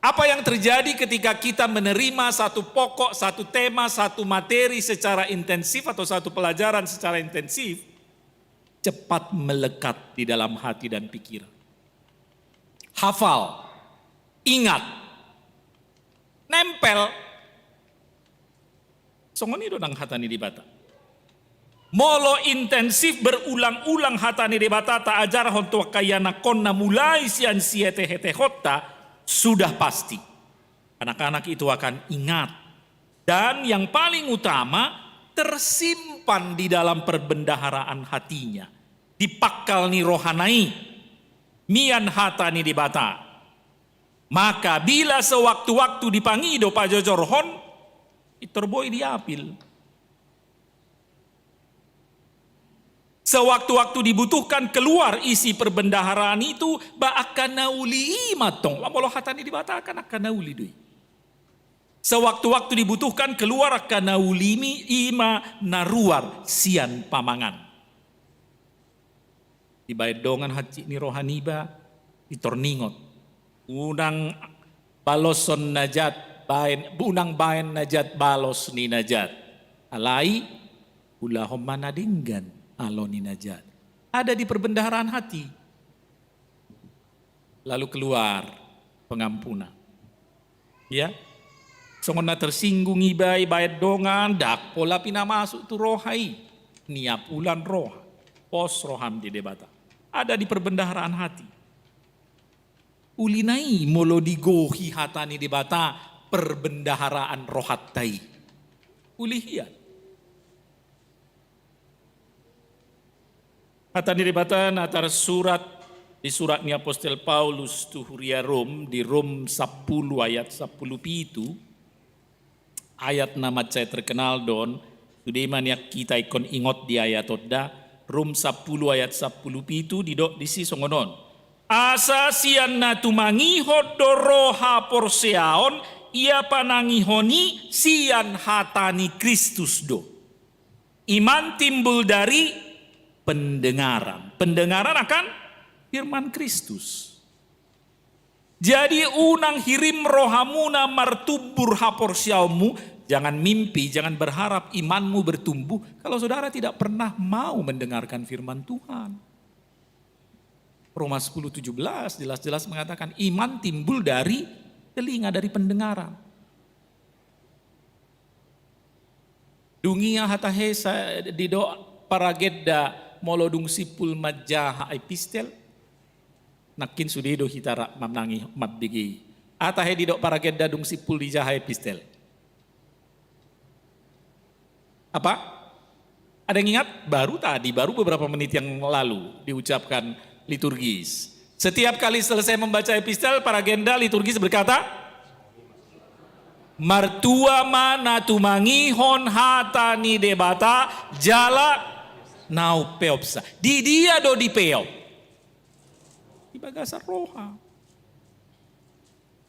Apa yang terjadi ketika kita menerima satu pokok, satu tema, satu materi secara intensif atau satu pelajaran secara intensif, cepat melekat di dalam hati dan pikiran. Hafal. Ingat, nempel, songoni dodang hatani di bata. Molo intensif berulang-ulang hatani di bata ta ajar hontua kayana konna mulai sian siete hete hota sudah pasti. Anak-anak itu akan ingat. Dan yang paling utama tersimpan di dalam perbendaharaan hatinya. Dipakal ni rohanai, mian hatani di bata. Maka bila sewaktu-waktu dipangido pajojorhon, iterboy diapil. Sewaktu-waktu dibutuhkan keluar isi perbendaharaan itu, ba akan nauli imatong. Walau hatani dibatakan akan nauli doi. Sewaktu-waktu dibutuhkan keluar akan nauli ima naruar sian pamangan. Dibayad dongan haji ni rohaniba, itorningot. Unang baloson najat bain unang bain najat balos ni najat alai ulahom manadinggan aloni najat ada di perbendaharaan hati. Lalu keluar pengampunan ya songona tersinggung ibai bayat dongan dak pola pina masuk tu rohai niap ulan roh pos roham di debata ada di perbendaharaan hati. Ulinai molo digohi hatani di bata perbendaharaan rohatai. Ulihian. Hata niribatan atar surat di surat ni Apostel Paulus tu huria Rom di Rom 10 ayat 10 pitu ayat nama saya terkenal don sudah mana kita ikon ingot di ayat odda Rom 10 ayat 10 pitu di dok di si songonon asa sian na tumangiho doroha porseaon ia panangihoni sian hatani Kristus do iman timbul dari pendengaran akan firman Kristus. Jadi unang hirim rohamuna martubur haporsiaumu, jangan mimpi, jangan berharap imanmu bertumbuh kalau saudara tidak pernah mau mendengarkan firman Tuhan. Roma 10:17 jelas-jelas mengatakan iman timbul dari telinga, dari pendengaran. Dungia hatahesa di doa paragedda molodung sipul majaha epistel nakin sudido hitara mamnangi mabdigi atahe didok para gedda dung sipul di jaha epistel apa ada yang ingat baru beberapa menit yang lalu diucapkan liturgis setiap kali selesai membaca epistel para genda liturgis berkata martua mana tumangihon hatani debata jala nau peopsa. Di dia do di peop. Di bagasan roha.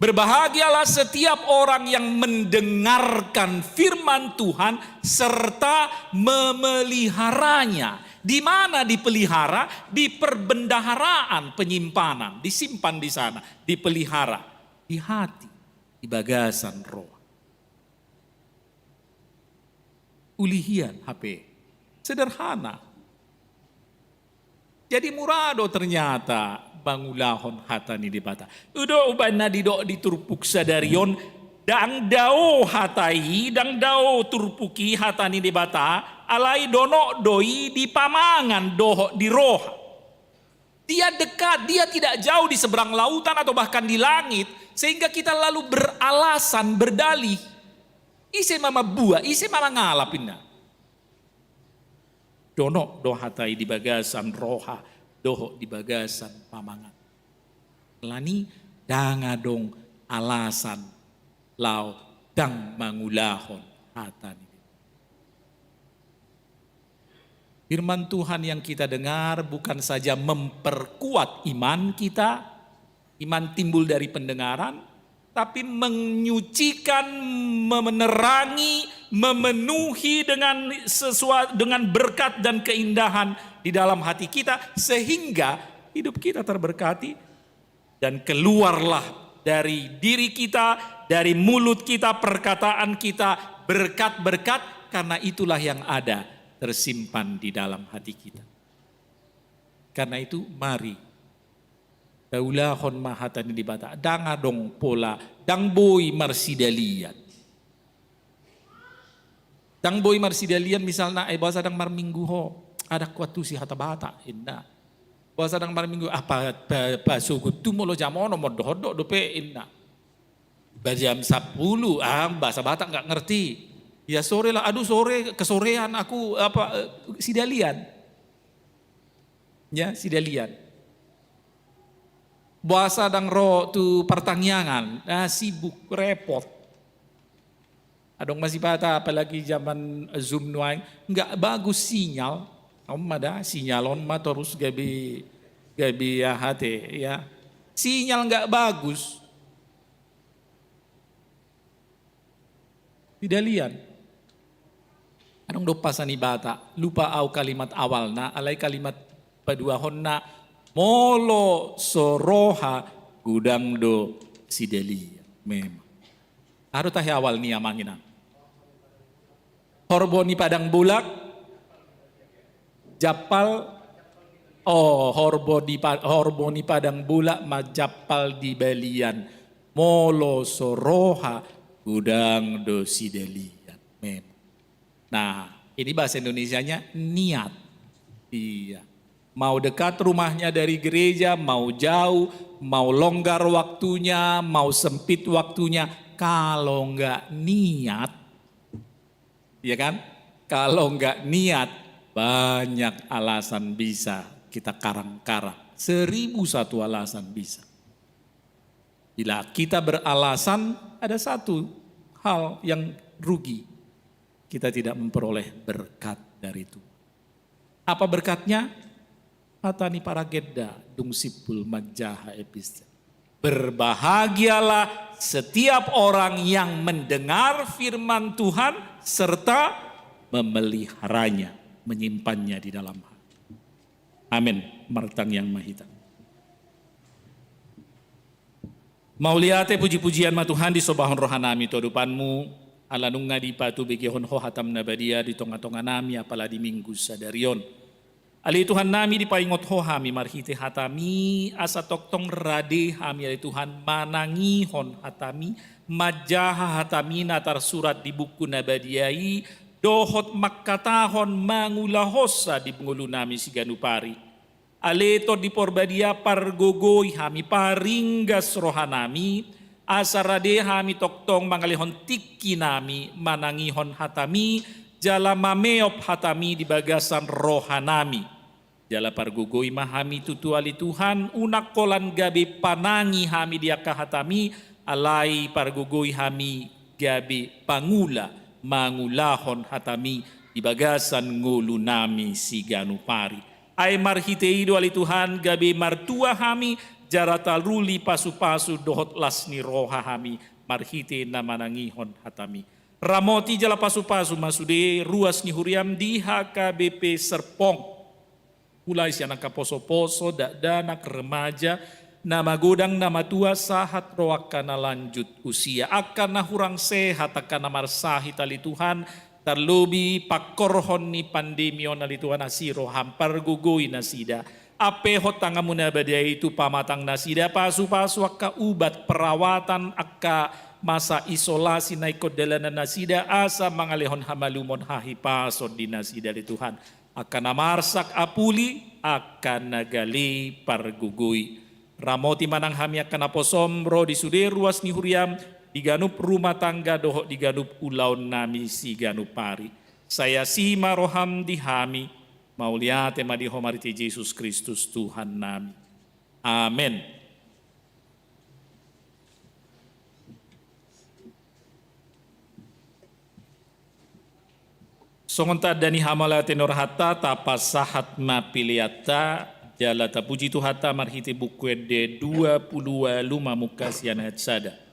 Berbahagialah setiap orang yang mendengarkan firman Tuhan serta memeliharanya. Di mana dipelihara? Di perbendaharaan penyimpanan. Disimpan di sana. Dipelihara. Di hati. Di bagasan roha. Ulihian HP. Sederhana. Jadi murado ternyata bangulahon hatani dibata. Udo ubana didok diturpuk sadarion dang dao hatai dang dao turpuki hatani dibata alai dono doi di pamangan doho di roh. Dia dekat, dia tidak jauh di seberang lautan atau bahkan di langit sehingga kita lalu beralasan berdalih. Ise mama buah, ise mama ngalapinna. Dono do hatai di bagasan roha, doho di bagasan pamangan. Lani dangadong alasan lau dang mangulahon hatani. Firman Tuhan yang kita dengar bukan saja memperkuat iman kita, iman timbul dari pendengaran, tapi menyucikan, menerangi, memenuhi dengan berkat dan keindahan di dalam hati kita sehingga hidup kita terberkati dan keluarlah dari diri kita, dari mulut kita, perkataan kita berkat-berkat karena itulah yang ada tersimpan di dalam hati kita. Karena itu mari daulahon mahatan di bata dangadong pola dang boy marsidalian. Dang boy marsidalian misalnya bahasa dang marminggu ho ada kuatu si hata bata inna. Bahasa dang marminggu apa suku tu molo jamono modohodok dope inna. Bajam 10 bahasa bata nggak ngerti. Ya sore lah, aduh sore kesorean aku sidalian. Ya sidalian. Bahasa dang ro tu pertanyaan, sibuk repot. Adong masih bata apalagi zaman Zoom nuai, enggak bagus sinyal. Ada sinyalon mah terus gabi hati ya. Sinyal enggak bagus. Tidak lihat. Adong do pasani bata, lupa au kalimat awalna, alai kalimat paduahonna molo soroha gudang do sidelia memang. Harus tahu awal ni amanginan. Horboni padang bulak, japal, horboni padang bulak, majapal di balian, molo soroha gudang do sidelia memang. Nah ini bahasa Indonesianya niat. Iya. Mau dekat rumahnya dari gereja, mau jauh, mau longgar waktunya, mau sempit waktunya, kalau enggak niat, ya kan? Kalau enggak niat, banyak alasan bisa kita karang-karang. 1001 alasan bisa. Bila kita beralasan, ada satu hal yang rugi. Kita tidak memperoleh berkat dari itu. Apa berkatnya? Hatani paragedda dungsipul majaha episte. Berbahagialah setiap orang yang mendengar firman Tuhan serta memeliharanya, menyimpannya di dalam hati. Amin. Martang yang mahita. Mauliate puji-pujian ma Tuhan di sobahon rohanami todupanmu, ala nung ngadi patu begihon ho hatam nabadia di tonga-tonga nami apala di minggu sadarion. Ali Tuhan nami dipaingot ho hami marhite hatami asa toktong rade hami ali Tuhan manangi hon hatami majaha hatami natar surat di buku nabadiai dohot makkatahon mangulahosa di pengulu nami si ganupari. Aleto di porbadia pargogoi hami paringgas rohanami asarade hami toktong mangalihon tiki nami manangihon hatami jala mameop hatami di bagasan rohanami jala pargogoi mahami tutuali Tuhan unak kolan gabe panangi hami diaka hatami alai pargogoi hami gabe pangula mangulahon hatami di bagasan ngulu nami si ganupari. Ay marhiteido ali Tuhan gabe martua hami jaratal ruli pasu-pasu dohot lasni roha hami marhite na manangihon hatami. Ramoti jala pasu-pasu masude ruas ni huriam di HKBP Serpong. Mulai siya nakaposo-poso danak remaja nama godang nama tua sahat roak kana lanjut usia akan nahurang sehat akan namarsahi tali Tuhan. Terlobi pakorhon ni pandemio na lituan asiro hampar gugoi nasida. Ape hotanga muna badia itu pamatang nasida pasu-pasu akka ubat perawatan akka masa isolasi naikot dalanan nasida asa mangalehon hamalumon hahi pasod di nasida li Tuhan. Akan namarsak apuli akan nagali pargugoi. Ramoti manang hami akan naposomro di sude ruas ni huriam. Diganup rumah tangga dohok diganup ulaun nami si ganupari. Saya si maroham dihami mauliate madihomariti Yesus Kristus Tuhan nami. Amin. Songonta dani hamalate norhata tapasahat mapiliata jala tapuji tuhata marhiti buku de 20 luma mukasian hatsada.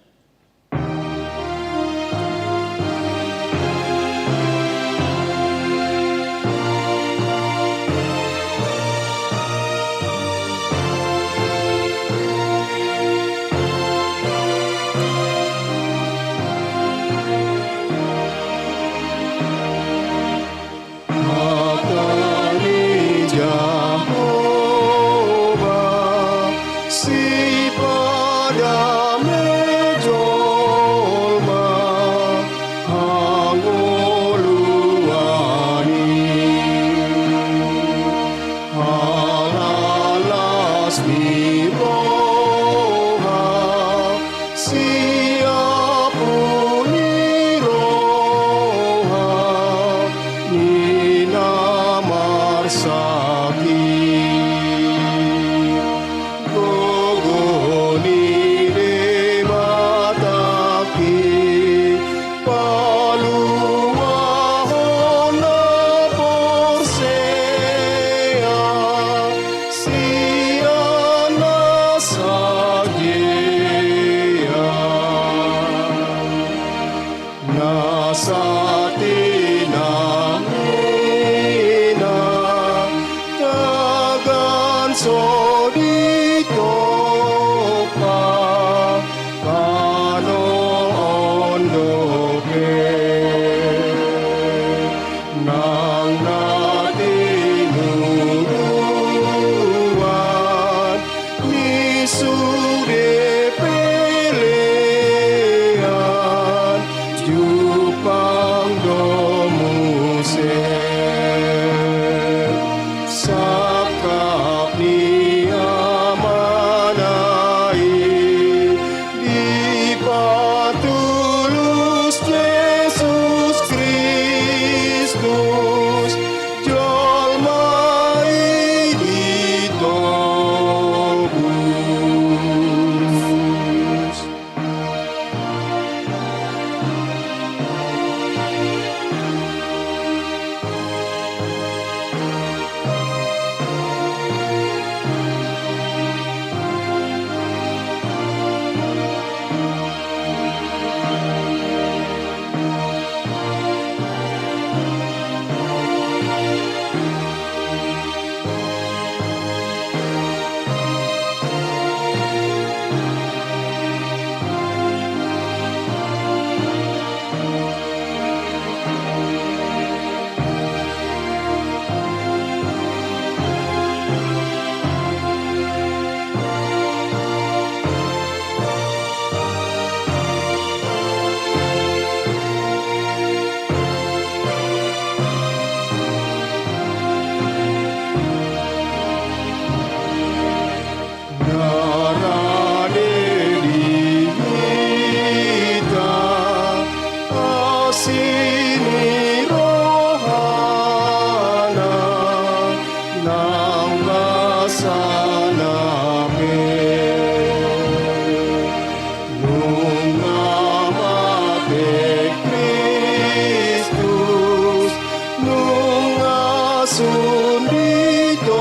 sun ditorus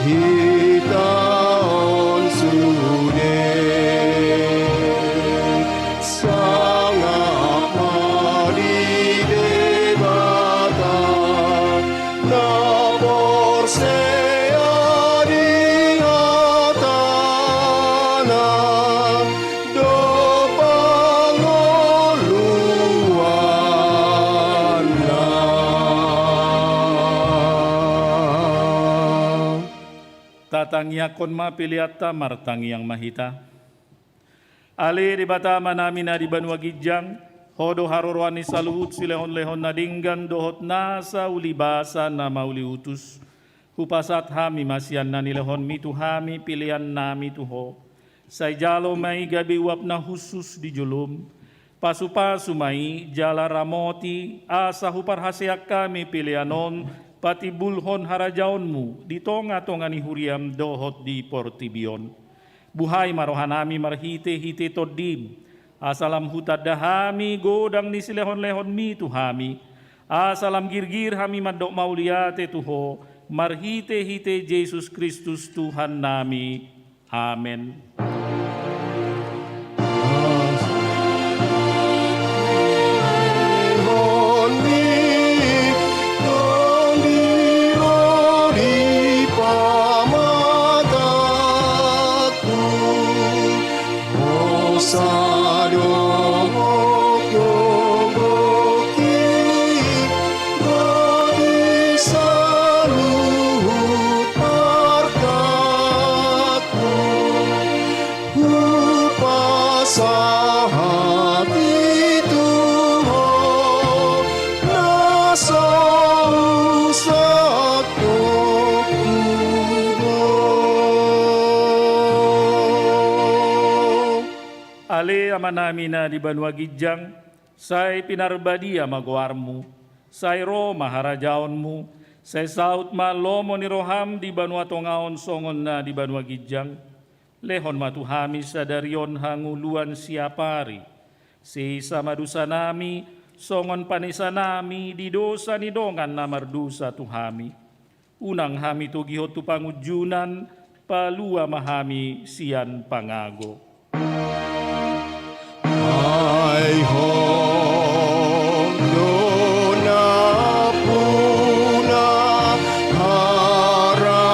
hitaon sude sangat madi debata na porsea di hatana do pangoluan Tatangiyakon mapiliata martangi yang mahita. Ali di bata manamina di Banua Gijang, hodo harorwan ni saluhut silehon-lehon na dinggan dohot nasa ulibasa na mauli utus. Hupasat hami masian na nilehon mitu hami pilihan nami tuho. Say jalo may gabi uap na husus di julum. Pasu-pasu may jala ramoti asa huparhaseak kami pilihanon pati bulhon harajaonmu di tonga-tonga ni huriam dohot di portibion. Buhay marohanami marhite-hite todim. Asalam hutad dahami godang ni silehon-lehon mi tuhami. Asalam girgir hami madok mauliate tuho. Marhite-hite Yesus Kristus Tuhan nami. Amen. Ale amanamina di Banua Gijang, say pinarbadia magoarmu, say Roma harajaonmu, say saut ma lomo ni roham di Banua Tongaon songon na di Banua Gijang, lehon matuhami sadarion hanguluan siapari, si samadusa nami, songon panisa nami di dosa ni dongan namardusa tuhami, unang hami tugihot tu pangujunan, palua mahami sian pangago. Ay hongdona puna harajaon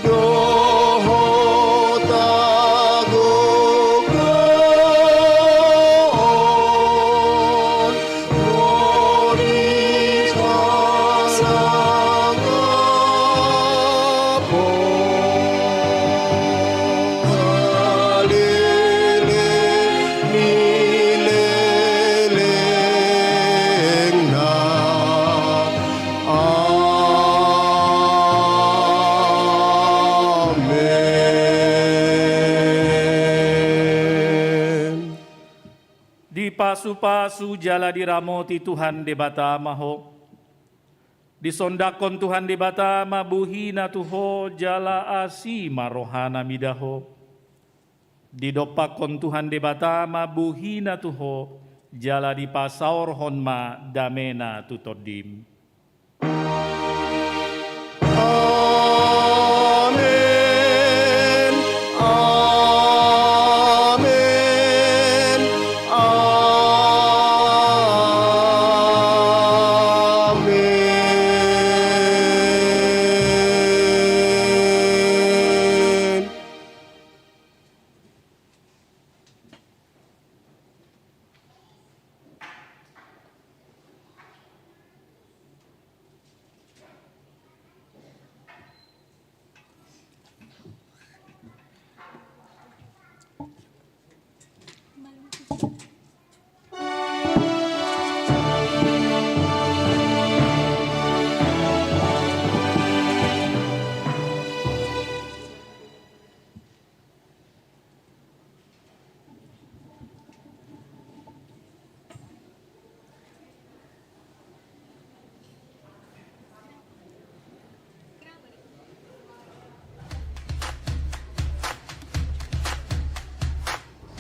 dohotagogon roris Pasu-pasu jala diramoti Tuhan de bata maho. Disondakon Tuhan de bata mabuhina tuho jala asi marohana midaho. Didopakon Tuhan de bata mabuhina tuho jala di pasaor honma damena tutodim. Amen. Amen. Amen.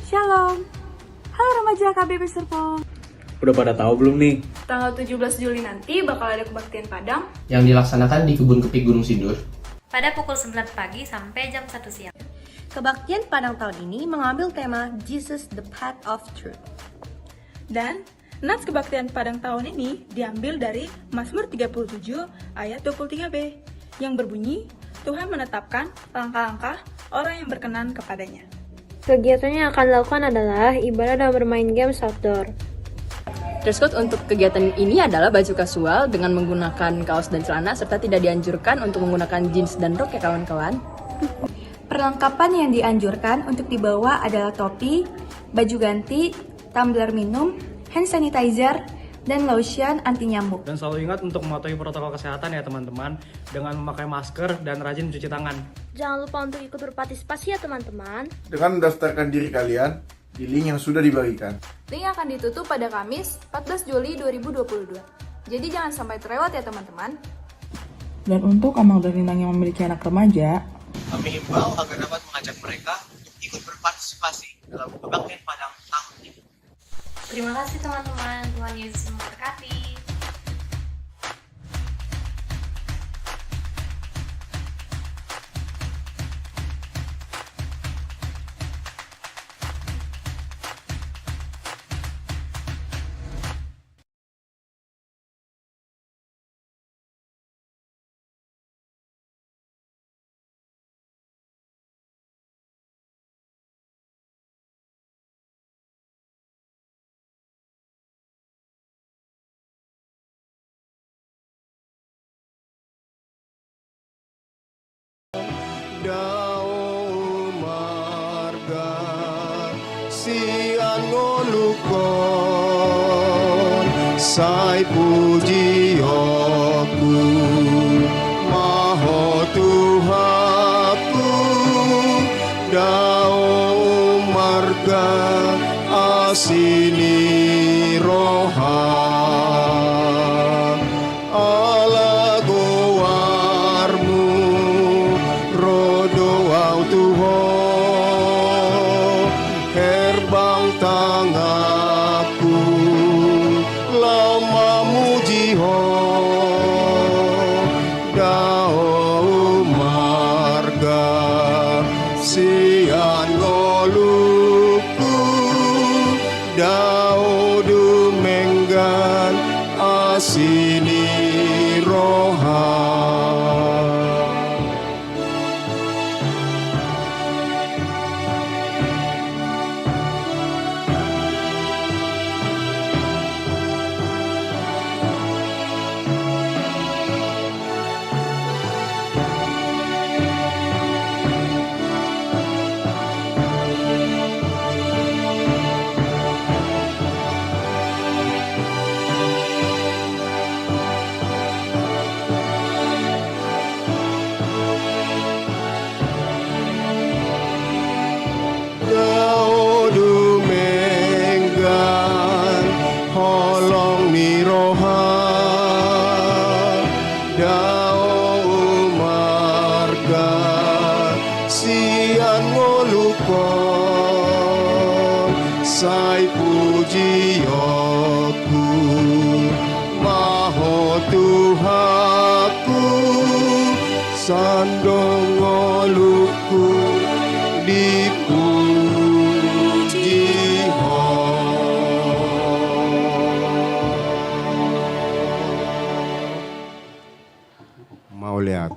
Shalom. Halo remaja KBP Serpong. Udah pada tahu belum nih? Tanggal 17 Juli nanti bakal ada kebaktian Padang yang dilaksanakan di Kebun Kepik Gunung Sindur pada pukul 9 pagi sampai jam 1 siang. Kebaktian Padang tahun ini mengambil tema Jesus the Path of Truth. Dan nats kebaktian Padang tahun ini diambil dari Mazmur 37 ayat 23b yang berbunyi, Tuhan menetapkan langkah-langkah orang yang berkenan kepadanya. Kegiatan yang akan dilakukan adalah ibadah dan bermain games outdoor. Dress code untuk kegiatan ini adalah baju kasual dengan menggunakan kaos dan celana serta tidak dianjurkan untuk menggunakan jeans dan rok ya kawan-kawan. Perlengkapan yang dianjurkan untuk dibawa adalah topi, baju ganti, tumbler minum, hand sanitizer, dan lotion anti nyamuk. Dan selalu ingat untuk mematuhi protokol kesehatan ya teman-teman, dengan memakai masker dan rajin mencuci tangan. Jangan lupa untuk ikut berpartisipasi ya teman-teman. Dengan mendaftarkan diri kalian di link yang sudah dibagikan. Link akan ditutup pada Kamis 14 Juli 2022. Jadi jangan sampai terlewat ya teman-teman. Dan untuk Amang dan Linang yang memiliki anak remaja, Kami himbau agar dapat mengajak mereka untuk ikut berpartisipasi dalam kebaktian Padang tahun ini. Terima kasih teman-teman, Tuhan Yesus memberkati. Dao marga sian ngolukon sai puji aku maha Tuhanku dao marga asini roha ala gowarmu rodo au Tuhan herbang tangaku lama mujiho dao marga sian ngoluku dao dumenggan asini roha. Sai puji aku maha Tuhanku sandong ngoluku dipuji mau lihat